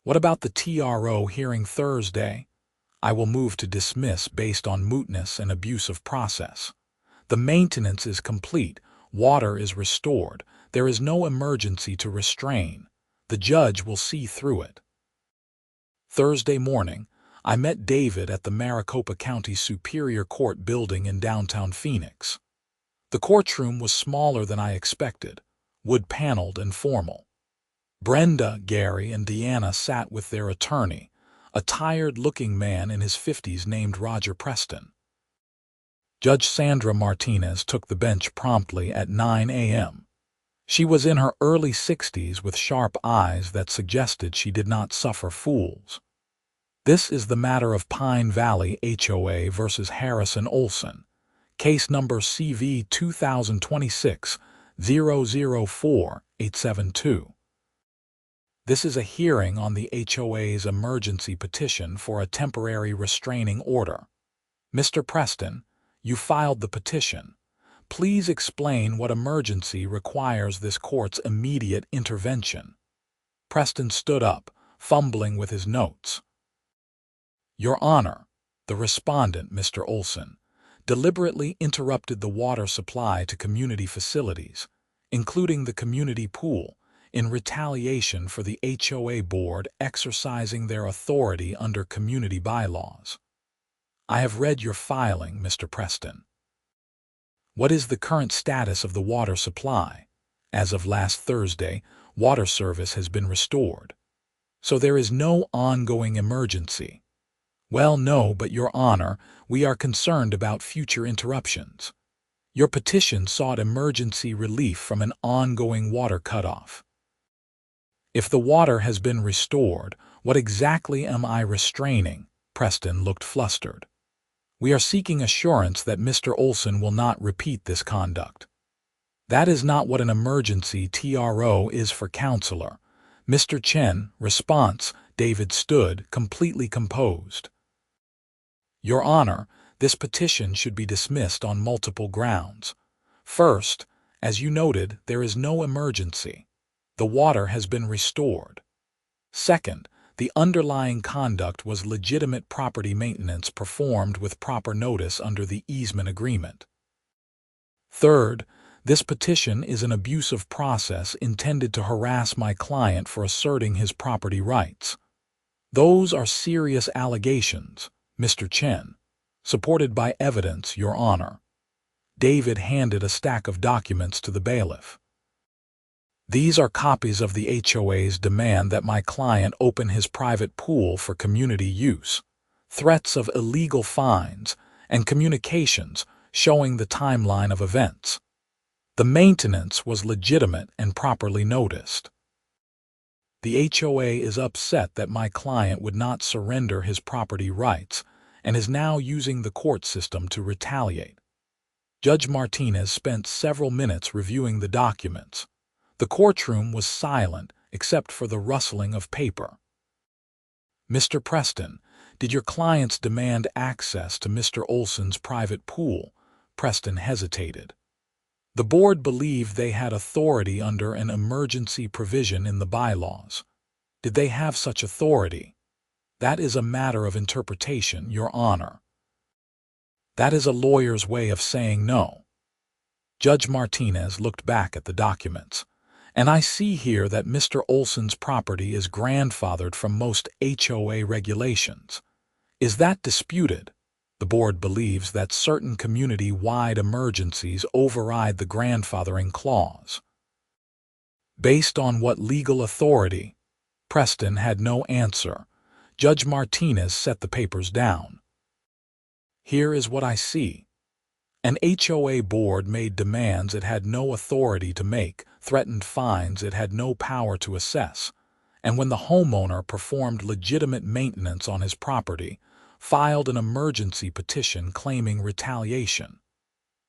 "What about the TRO hearing Thursday?" "I will move to dismiss based on mootness and abuse of process. The maintenance is complete, water is restored, there is no emergency to restrain. The judge will see through it." Thursday morning, I met David at the Maricopa County Superior Court building in downtown Phoenix. The courtroom was smaller than I expected, wood-paneled and formal. Brenda, Gary, and Deanna sat with their attorney, a tired-looking man in his 50s named Roger Preston. Judge Sandra Martinez took the bench promptly at 9 a.m. She was in her early 60s with sharp eyes that suggested she did not suffer fools. "This is the matter of Pine Valley HOA versus Harrison Olsen, case number CV 2026-004872. This is a hearing on the HOA's emergency petition for a temporary restraining order. Mr. Preston, you filed the petition. Please explain what emergency requires this court's immediate intervention." Preston stood up, fumbling with his notes. "Your Honor," the respondent, Mr. Olsen, deliberately interrupted the water supply to community facilities, including the community pool, in retaliation for the HOA board exercising their authority under community bylaws. "I have read your filing, Mr. Preston. What is the current status of the water supply? As of last Thursday, water service has been restored. So there is no ongoing emergency." "Well, no, but Your Honor, we are concerned about future interruptions. Your petition sought emergency relief from an ongoing water cutoff. If the water has been restored, what exactly am I restraining?" Preston looked flustered. "We are seeking assurance that Mr. Olsen will not repeat this conduct." "That is not what an emergency TRO is for, Counselor." Mr. Chen, response, David stood, completely composed. "Your Honor, this petition should be dismissed on multiple grounds. First, as you noted, there is no emergency. The water has been restored. Second, the underlying conduct was legitimate property maintenance performed with proper notice under the easement agreement. Third, this petition is an abusive process intended to harass my client for asserting his property rights. Those are serious allegations, Mr. Chen, supported by evidence, Your Honor." David handed a stack of documents to the bailiff. "These are copies of the HOA's demand that my client open his private pool for community use, threats of illegal fines, and communications showing the timeline of events. The maintenance was legitimate and properly noticed. The HOA is upset that my client would not surrender his property rights and is now using the court system to retaliate." Judge Martinez spent several minutes reviewing the documents. The courtroom was silent except for the rustling of paper. "Mr. Preston, did your clients demand access to Mr. Olsen's private pool?" Preston hesitated. "The board believed they had authority under an emergency provision in the bylaws. Did they have such authority?" "That is a matter of interpretation, Your Honor." That is a lawyer's way of saying no. Judge Martinez looked back at the documents. And I see here that Mr. Olsen's property is grandfathered from most HOA regulations. Is that disputed? The board believes that certain community-wide emergencies override the grandfathering clause. Based on what legal authority? Preston had no answer. Judge Martinez set the papers down. Here is what I see. An HOA board made demands it had no authority to make, threatened fines it had no power to assess, and when the homeowner performed legitimate maintenance on his property, filed an emergency petition claiming retaliation.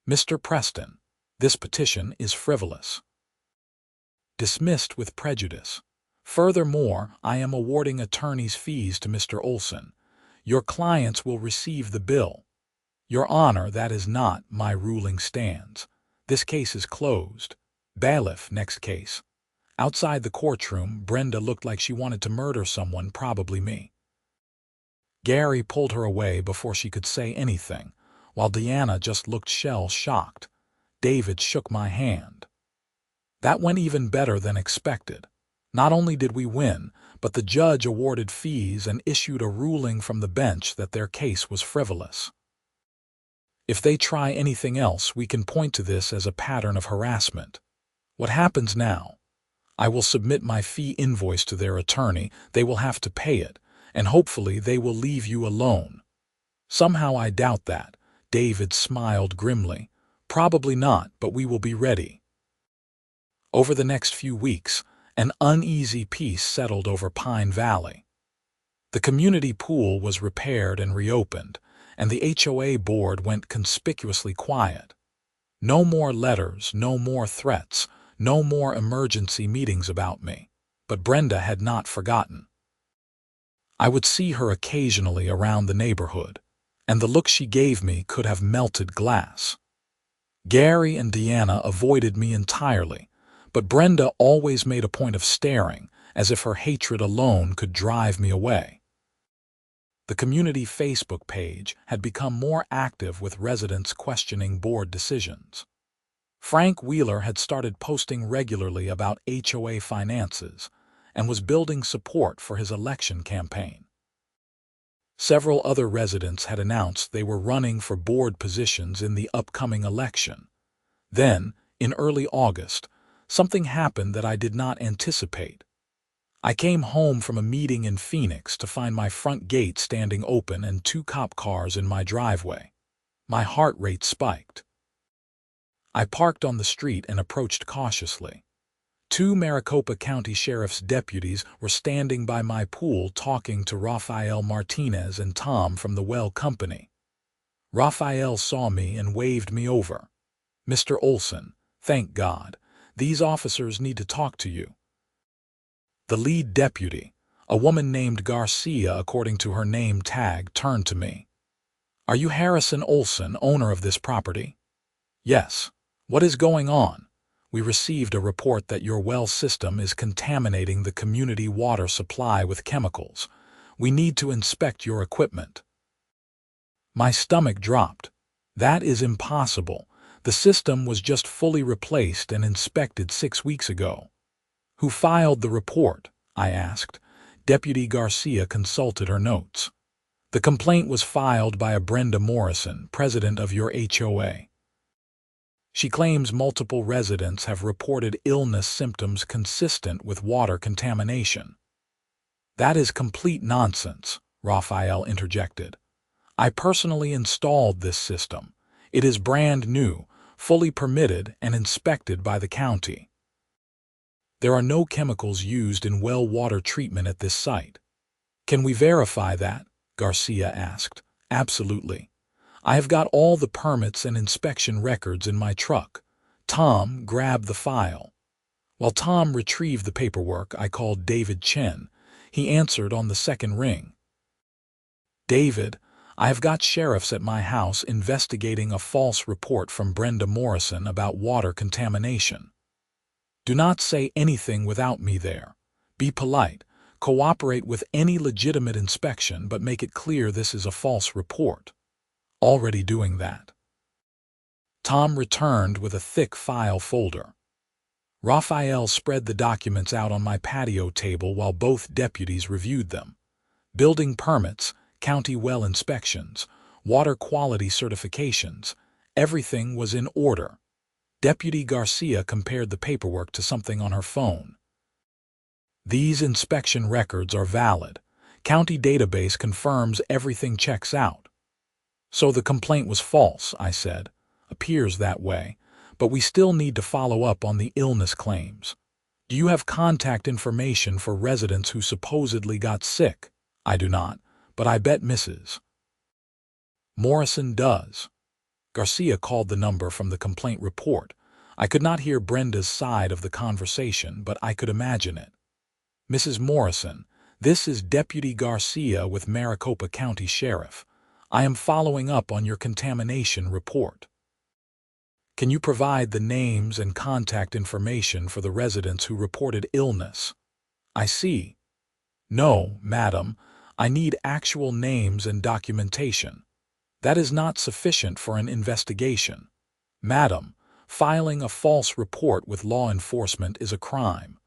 Mr. Preston, this petition is frivolous. Dismissed with prejudice. Furthermore, I am awarding attorney's fees to Mr. Olsen. Your clients will receive the bill. Your Honor, that is not my ruling stands. This case is closed. Bailiff, next case. Outside the courtroom, Brenda looked like she wanted to murder someone, probably me. Gary pulled her away before she could say anything, while Deanna just looked shell-shocked. David shook my hand. That went even better than expected. Not only did we win, but the judge awarded fees and issued a ruling from the bench that their case was frivolous. If they try anything else, we can point to this as a pattern of harassment. What happens now? I will submit my fee invoice to their attorney, they will have to pay it, and hopefully they will leave you alone. Somehow I doubt that. David smiled grimly. Probably not, but we will be ready. Over the next few weeks, an uneasy peace settled over Pine Valley. The community pool was repaired and reopened, and the HOA board went conspicuously quiet. No more letters, no more threats, no more emergency meetings about me. But Brenda had not forgotten. I would see her occasionally around the neighborhood, and the look she gave me could have melted glass. Gary and Deanna avoided me entirely, but Brenda always made a point of staring, as if her hatred alone could drive me away. The community Facebook page had become more active with residents questioning board decisions. Frank Wheeler had started posting regularly about HOA finances and was building support for his election campaign. Several other residents had announced they were running for board positions in the upcoming election. Then, in early August, something happened that I did not anticipate. I came home from a meeting in Phoenix to find my front gate standing open and 2 cop cars in my driveway. My heart rate spiked. I parked on the street and approached cautiously. 2 Maricopa County Sheriff's deputies were standing by my pool talking to Rafael Martinez and Tom from the Well Company. Rafael saw me and waved me over. "Mr. Olsen, thank God. These officers need to talk to you." The lead deputy, a woman named Garcia according to her name tag, turned to me. "Are you Harrison Olsen, owner of this property?" "Yes. What is going on?" "We received a report that your well system is contaminating the community water supply with chemicals. We need to inspect your equipment." My stomach dropped. That is impossible. The system was just fully replaced and inspected 6 weeks ago. "Who filed the report?" I asked. Deputy Garcia consulted her notes. "The complaint was filed by a Brenda Morrison, president of your HOA. She claims multiple residents have reported illness symptoms consistent with water contamination." "That is complete nonsense," Rafael interjected. "I personally installed this system. It is brand new, fully permitted and inspected by the county. There are no chemicals used in well water treatment at this site." "Can we verify that?" Garcia asked. "Absolutely. I have got all the permits and inspection records in my truck." Tom grabbed the file. While Tom retrieved the paperwork, I called David Chen. He answered on the second ring. "David, I have got sheriffs at my house investigating a false report from Brenda Morrison about water contamination. Do not say anything without me there. Be polite. Cooperate with any legitimate inspection, but make it clear this is a false report." Already doing that. Tom returned with a thick file folder. Raphael spread the documents out on my patio table while both deputies reviewed them. Building permits, county well inspections, water quality certifications, everything was in order. Deputy Garcia compared the paperwork to something on her phone. These inspection records are valid. County database confirms everything checks out. So the complaint was false, I said. Appears that way, but we still need to follow up on the illness claims. Do you have contact information for residents who supposedly got sick? I do not, but I bet Mrs. Morrison does. Garcia called the number from the complaint report. I could not hear Brenda's side of the conversation, but I could imagine it. Mrs. Morrison, this is Deputy Garcia with Maricopa County Sheriff. I am following up on your contamination report. Can you provide the names and contact information for the residents who reported illness? I see. No, madam, I need actual names and documentation. That is not sufficient for an investigation. Madam, filing a false report with law enforcement is a crime.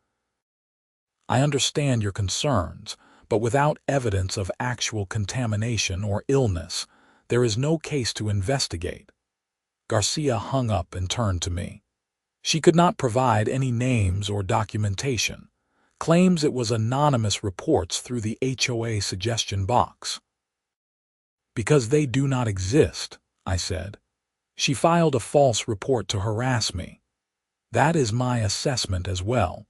I understand your concerns, but without evidence of actual contamination or illness, there is no case to investigate. Garcia hung up and turned to me. She could not provide any names or documentation. Claims it was anonymous reports through the HOA suggestion box. Because they do not exist, I said. She filed a false report to harass me. That is my assessment as well.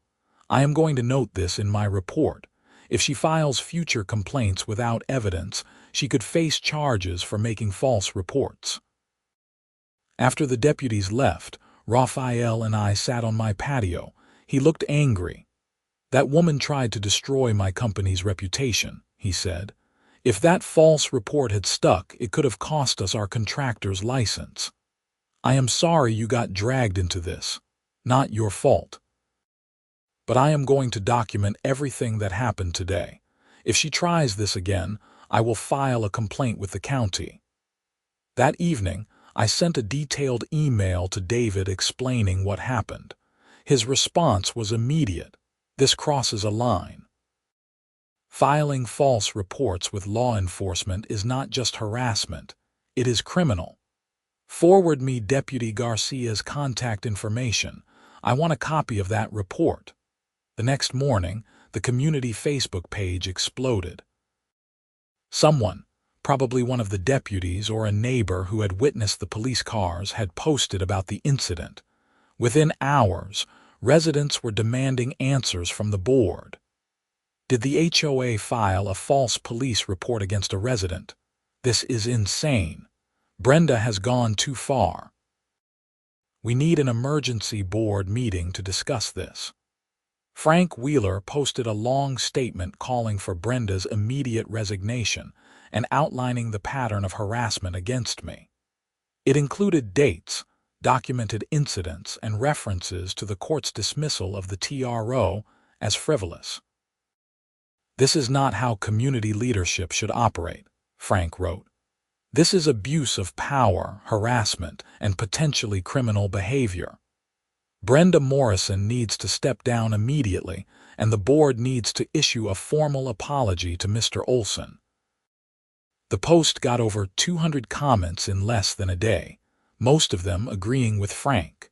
I am going to note this in my report. If she files future complaints without evidence, she could face charges for making false reports. After the deputies left, Raphael and I sat on my patio. He looked angry. That woman tried to destroy my company's reputation, he said. If that false report had stuck, it could have cost us our contractor's license. I am sorry you got dragged into this. Not your fault. But I am going to document everything that happened today. If she tries this again, I will file a complaint with the county. That evening, I sent a detailed email to David explaining what happened. His response was immediate. This crosses a line. Filing false reports with law enforcement is not just harassment, it is criminal. Forward me Deputy Garcia's contact information. I want a copy of that report. The next morning, the community Facebook page exploded. Someone, probably one of the deputies or a neighbor who had witnessed the police cars, had posted about the incident. Within hours, residents were demanding answers from the board. Did the HOA file a false police report against a resident? This is insane. Brenda has gone too far. We need an emergency board meeting to discuss this. Frank Wheeler posted a long statement calling for Brenda's immediate resignation and outlining the pattern of harassment against me. It included dates, documented incidents, and references to the court's dismissal of the TRO as frivolous. This is not how community leadership should operate, Frank wrote. This is abuse of power, harassment, and potentially criminal behavior. Brenda Morrison needs to step down immediately, and the board needs to issue a formal apology to Mr. Olsen. The post got over 200 comments in less than a day, most of them agreeing with Frank.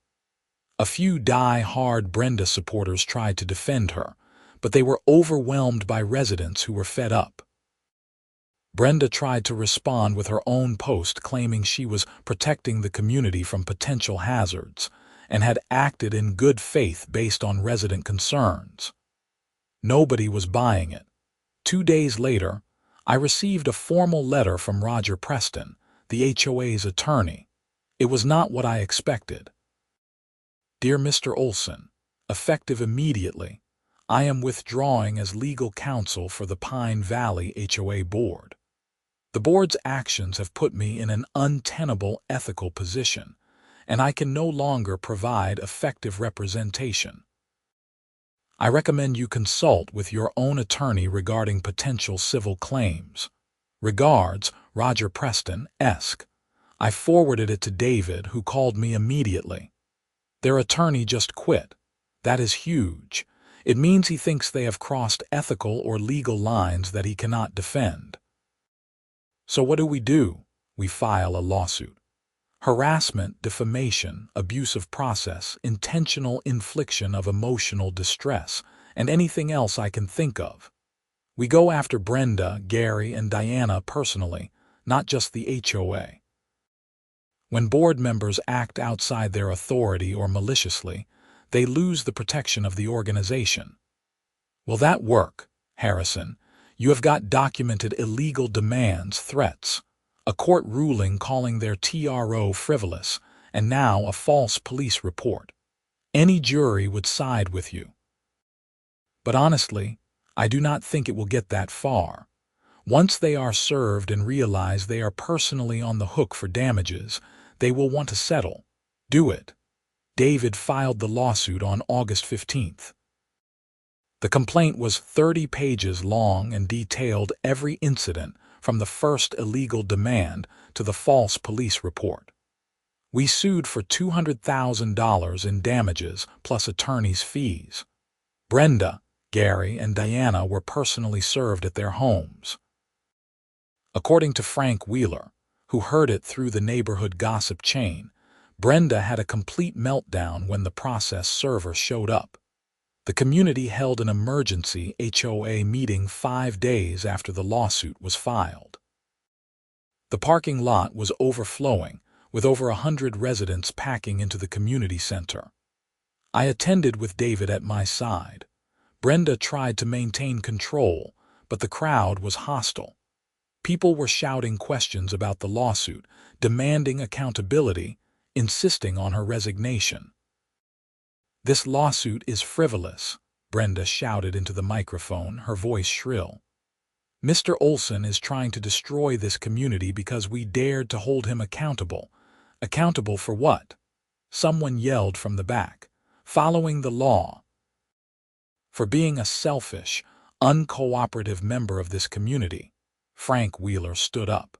A few die-hard Brenda supporters tried to defend her, but they were overwhelmed by residents who were fed up. Brenda tried to respond with her own post claiming she was protecting the community from potential hazards and had acted in good faith based on resident concerns. Nobody was buying it. 2 days later, I received a formal letter from Roger Preston, the HOA's attorney. It was not what I expected. Dear Mr. Olsen, effective immediately, I am withdrawing as legal counsel for the Pine Valley HOA Board. The board's actions have put me in an untenable ethical position, and I can no longer provide effective representation. I recommend you consult with your own attorney regarding potential civil claims. Regards, Roger Preston, Esq. I forwarded it to David, who called me immediately. Their attorney just quit. That is huge. It means he thinks they have crossed ethical or legal lines that he cannot defend. So what do? We file a lawsuit. Harassment, defamation, abuse of process, intentional infliction of emotional distress, and anything else I can think of. We go after Brenda, Gary, and Diana personally, not just the HOA. When board members act outside their authority or maliciously, they lose the protection of the organization. Will that work, Harrison? You have got documented illegal demands, threats, a court ruling calling their TRO frivolous, and now a false police report. Any jury would side with you. But honestly, I do not think it will get that far. Once they are served and realize they are personally on the hook for damages, they will want to settle. Do it. David filed the lawsuit on August 15th. The complaint was 30 pages long and detailed every incident from the first illegal demand to the false police report. We sued for $200,000 in damages plus attorney's fees. Brenda, Gary, and Diana were personally served at their homes. According to Frank Wheeler, who heard it through the neighborhood gossip chain, Brenda had a complete meltdown when the process server showed up. The community held an emergency HOA meeting 5 days after the lawsuit was filed. The parking lot was overflowing, with over 100 residents packing into the community center. I attended with David at my side. Brenda tried to maintain control, but the crowd was hostile. People were shouting questions about the lawsuit, demanding accountability, insisting on her resignation. "This lawsuit is frivolous," Brenda shouted into the microphone, her voice shrill. "Mr. Olsen is trying to destroy this community because we dared to hold him accountable. Accountable for what?" Someone yelled from the back. "Following the law." "For being a selfish, uncooperative member of this community." Frank Wheeler stood up.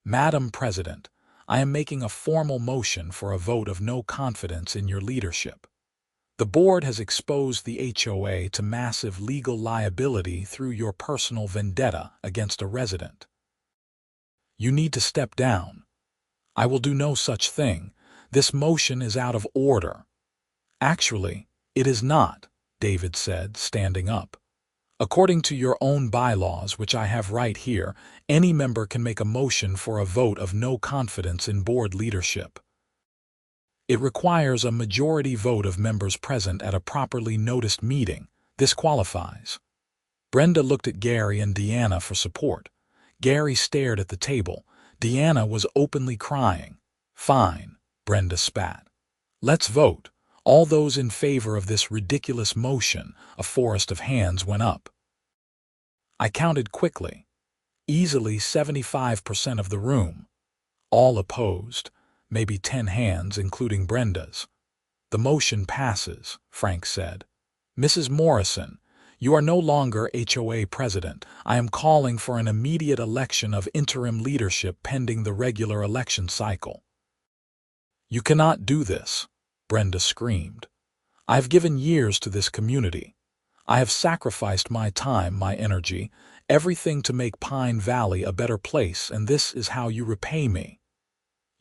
"Madam President, I am making a formal motion for a vote of no confidence in your leadership. The board has exposed the HOA to massive legal liability through your personal vendetta against a resident. You need to step down." "I will do no such thing. This motion is out of order." "Actually, it is not," David said, standing up. "According to your own bylaws, which I have right here, any member can make a motion for a vote of no confidence in board leadership. It requires a majority vote of members present at a properly noticed meeting. This qualifies." Brenda looked at Gary and Deanna for support. Gary stared at the table. Deanna was openly crying. "Fine," Brenda spat. "Let's vote. All those in favor of this ridiculous motion." A forest of hands went up. I counted quickly. Easily 75% of the room. All opposed. Maybe 10 hands, including Brenda's. "The motion passes," Frank said. "Mrs. Morrison, you are no longer HOA president. I am calling for an immediate election of interim leadership pending the regular election cycle." "You cannot do this," Brenda screamed. "I have given years to this community. I have sacrificed my time, my energy, everything to make Pine Valley a better place, and this is how you repay me.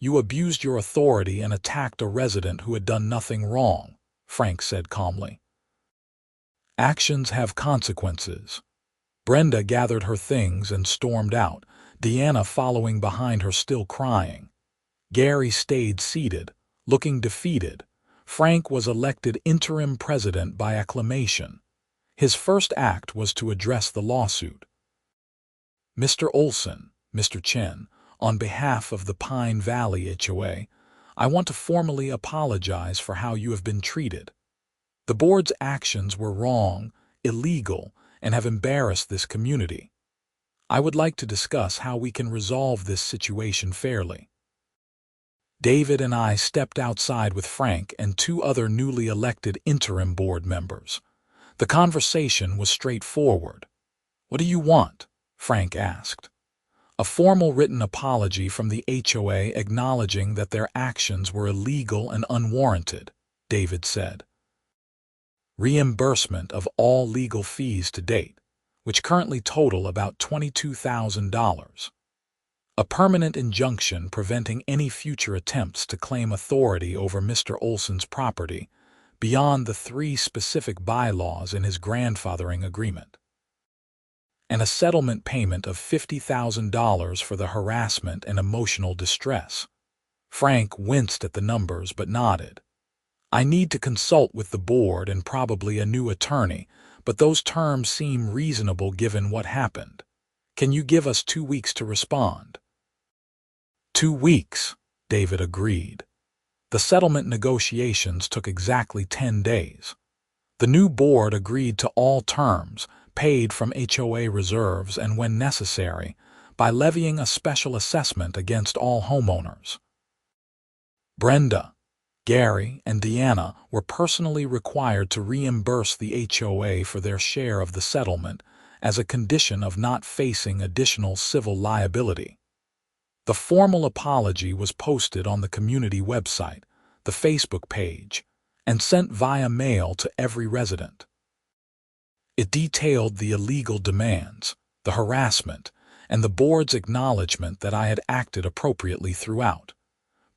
You abused your authority and attacked a resident who had done nothing wrong," Frank said calmly. "Actions have consequences." Brenda gathered her things and stormed out, Deanna following behind her, still crying. Gary stayed seated, looking defeated. Frank was elected interim president by acclamation. His first act was to address the lawsuit. "Mr. Olsen, Mr. Chen, on behalf of the Pine Valley HOA, I want to formally apologize for how you have been treated. The board's actions were wrong, illegal, and have embarrassed this community. I would like to discuss how we can resolve this situation fairly." David and I stepped outside with Frank and 2 other newly elected interim board members. The conversation was straightforward. "What do you want?" Frank asked. A formal written apology from the HOA acknowledging that their actions were illegal and unwarranted, David said. Reimbursement of all legal fees to date, which currently total about $22,000. A permanent injunction preventing any future attempts to claim authority over Mr. Olsen's property beyond the 3 specific bylaws in his grandfathering agreement. And a settlement payment of $50,000 for the harassment and emotional distress. Frank winced at the numbers but nodded. I need to consult with the board and probably a new attorney, but those terms seem reasonable given what happened. Can you give us 2 weeks to respond? 2 weeks, David agreed. The settlement negotiations took exactly 10 days. The new board agreed to all terms, paid from HOA reserves and, when necessary, by levying a special assessment against all homeowners. Brenda, Gary, and Deanna were personally required to reimburse the HOA for their share of the settlement as a condition of not facing additional civil liability. The formal apology was posted on the community website, the Facebook page, and sent via mail to every resident. It detailed the illegal demands, the harassment, and the board's acknowledgement that I had acted appropriately throughout.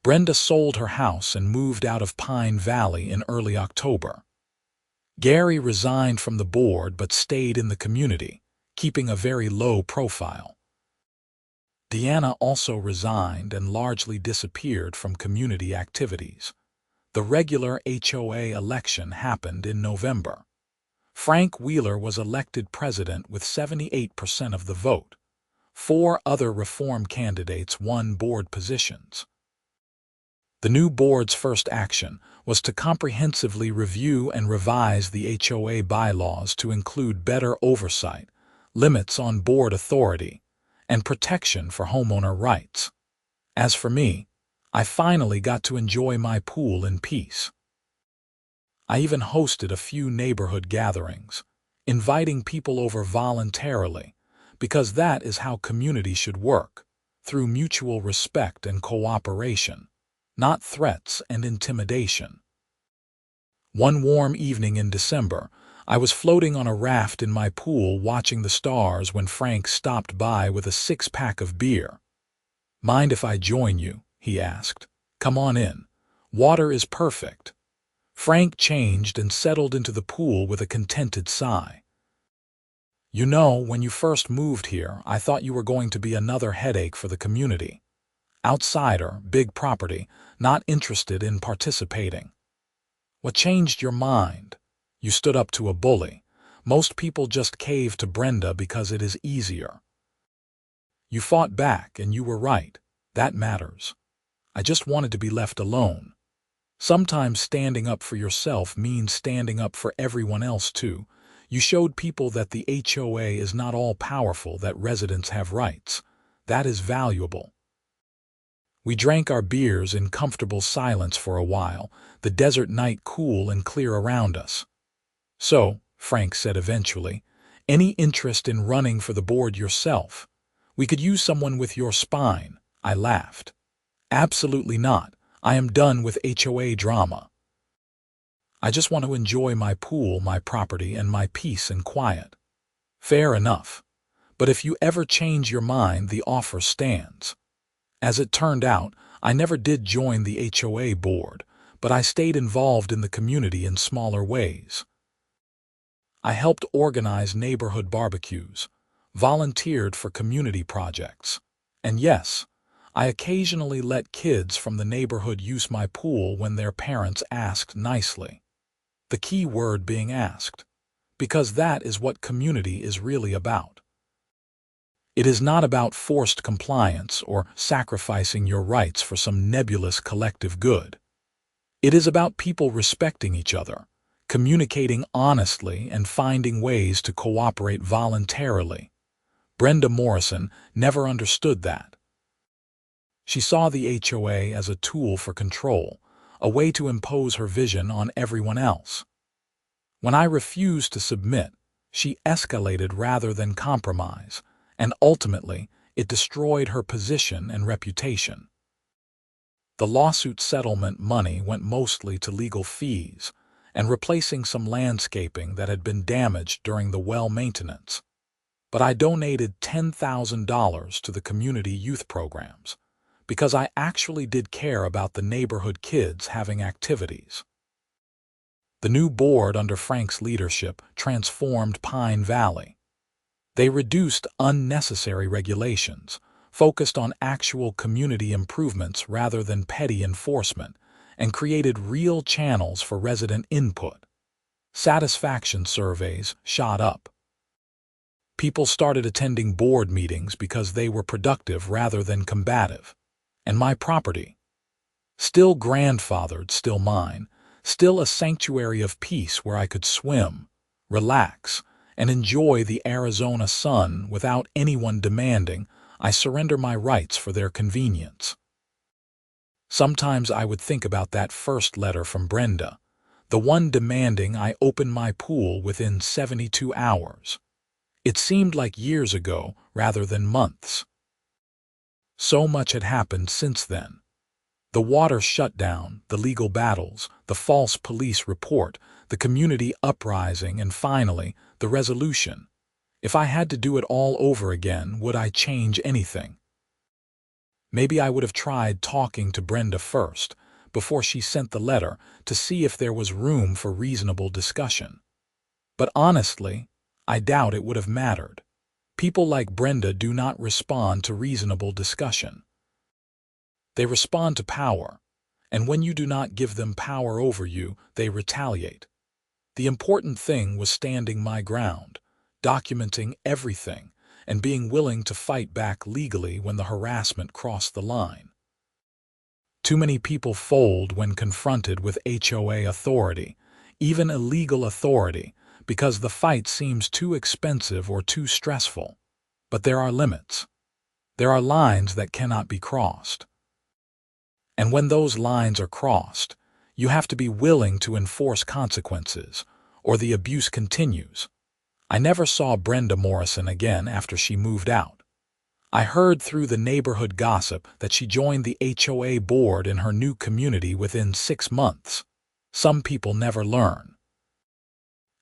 Brenda sold her house and moved out of Pine Valley in early October. Gary resigned from the board but stayed in the community, keeping a very low profile. Deanna also resigned and largely disappeared from community activities. The regular HOA election happened in November. Frank Wheeler was elected president with 78% of the vote. 4 other reform candidates won board positions. The new board's first action was to comprehensively review and revise the HOA bylaws to include better oversight, limits on board authority, and protection for homeowner rights. As for me, I finally got to enjoy my pool in peace. I even hosted a few neighborhood gatherings, inviting people over voluntarily, because that is how community should work, through mutual respect and cooperation, not threats and intimidation. One warm evening in December, I was floating on a raft in my pool watching the stars when Frank stopped by with a 6-pack of beer. "Mind if I join you?" he asked. "Come on in. Water is perfect." Frank changed and settled into the pool with a contented sigh. "You know, when you first moved here, I thought you were going to be another headache for the community. Outsider, big property, not interested in participating. What changed your mind? You stood up to a bully. Most people just cave to Brenda because it is easier. You fought back, and you were right. That matters. I just wanted to be left alone. Sometimes standing up for yourself means standing up for everyone else too. You showed people that the HOA is not all-powerful, that residents have rights. That is valuable." We drank our beers in comfortable silence for a while, the desert night cool and clear around us. "So," Frank said eventually, "any interest in running for the board yourself? We could use someone with your spine." I laughed. "Absolutely not. I am done with HOA drama. I just want to enjoy my pool, my property, and my peace and quiet." "Fair enough. But if you ever change your mind, the offer stands." As it turned out, I never did join the HOA board, but I stayed involved in the community in smaller ways. I helped organize neighborhood barbecues, volunteered for community projects, and yes, I occasionally let kids from the neighborhood use my pool when their parents asked nicely. The key word being asked, because that is what community is really about. It is not about forced compliance or sacrificing your rights for some nebulous collective good. It is about people respecting each other, communicating honestly, and finding ways to cooperate voluntarily. Brenda Morrison never understood that. She saw the HOA as a tool for control, a way to impose her vision on everyone else. When I refused to submit, she escalated rather than compromise, and ultimately, It destroyed her position and reputation. The lawsuit settlement money went mostly to legal fees and replacing some landscaping that had been damaged during the well maintenance. But I donated $10,000 to the community youth programs because I actually did care about the neighborhood kids having activities. The new board under Frank's leadership transformed Pine Valley. They reduced unnecessary regulations, focused on actual community improvements rather than petty enforcement, and created real channels for resident input. Satisfaction surveys shot up. People started attending board meetings because they were productive rather than combative. And my property, still grandfathered, still mine, still a sanctuary of peace where I could swim, relax, and enjoy the Arizona sun without anyone demanding I surrender my rights for their convenience. Sometimes I would think about that first letter from Brenda, the one demanding I open my pool within 72 hours. It seemed like years ago rather than months. So much had happened since then. The water shutdown, the legal battles, the false police report, the community uprising, and finally, the resolution. If I had to do it all over again, would I change anything? Maybe I would have tried talking to Brenda first, before she sent the letter, to see if there was room for reasonable discussion. But honestly, I doubt it would have mattered. People like Brenda do not respond to reasonable discussion. They respond to power, and when you do not give them power over you, they retaliate. The important thing was standing my ground, documenting everything, and being willing to fight back legally when the harassment crossed the line. Too many people fold when confronted with HOA authority, even illegal authority, because the fight seems too expensive or too stressful. But there are limits. There are lines that cannot be crossed. And when those lines are crossed, you have to be willing to enforce consequences, or the abuse continues. I never saw Brenda Morrison again after she moved out. I heard through the neighborhood gossip that she joined the HOA board in her new community within 6 months. Some people never learn.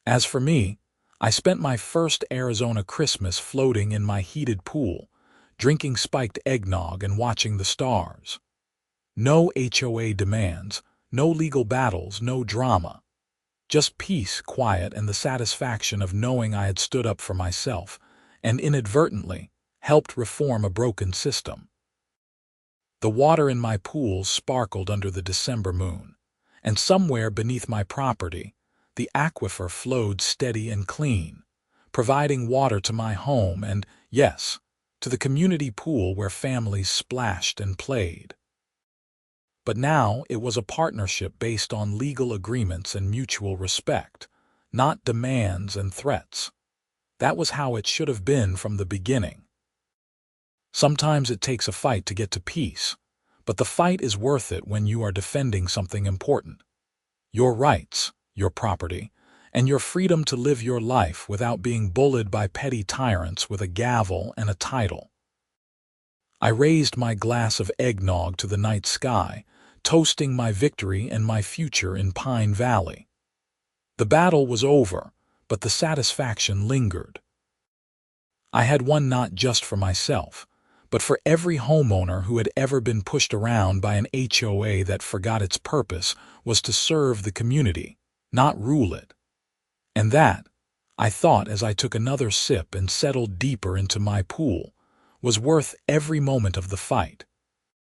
As for me, I spent my first Arizona Christmas floating in my heated pool, drinking spiked eggnog and watching the stars. No HOA demands, no legal battles, no drama. Just peace, quiet, and the satisfaction of knowing I had stood up for myself and inadvertently helped reform a broken system. The water in my pool sparkled under the December moon, and somewhere beneath my property, the aquifer flowed steady and clean, providing water to my home and, yes, to the community pool where families splashed and played. But now it was a partnership based on legal agreements and mutual respect, not demands and threats. That was how it should have been from the beginning. Sometimes it takes a fight to get to peace, but the fight is worth it when you are defending something important. Your rights, your property, and your freedom to live your life without being bullied by petty tyrants with a gavel and a title. I raised my glass of eggnog to the night sky, toasting my victory and my future in Pine Valley. The battle was over, but the satisfaction lingered. I had won not just for myself, but for every homeowner who had ever been pushed around by an HOA that forgot its purpose was to serve the community, not rule it. And that, I thought as I took another sip and settled deeper into my pool, was worth every moment of the fight.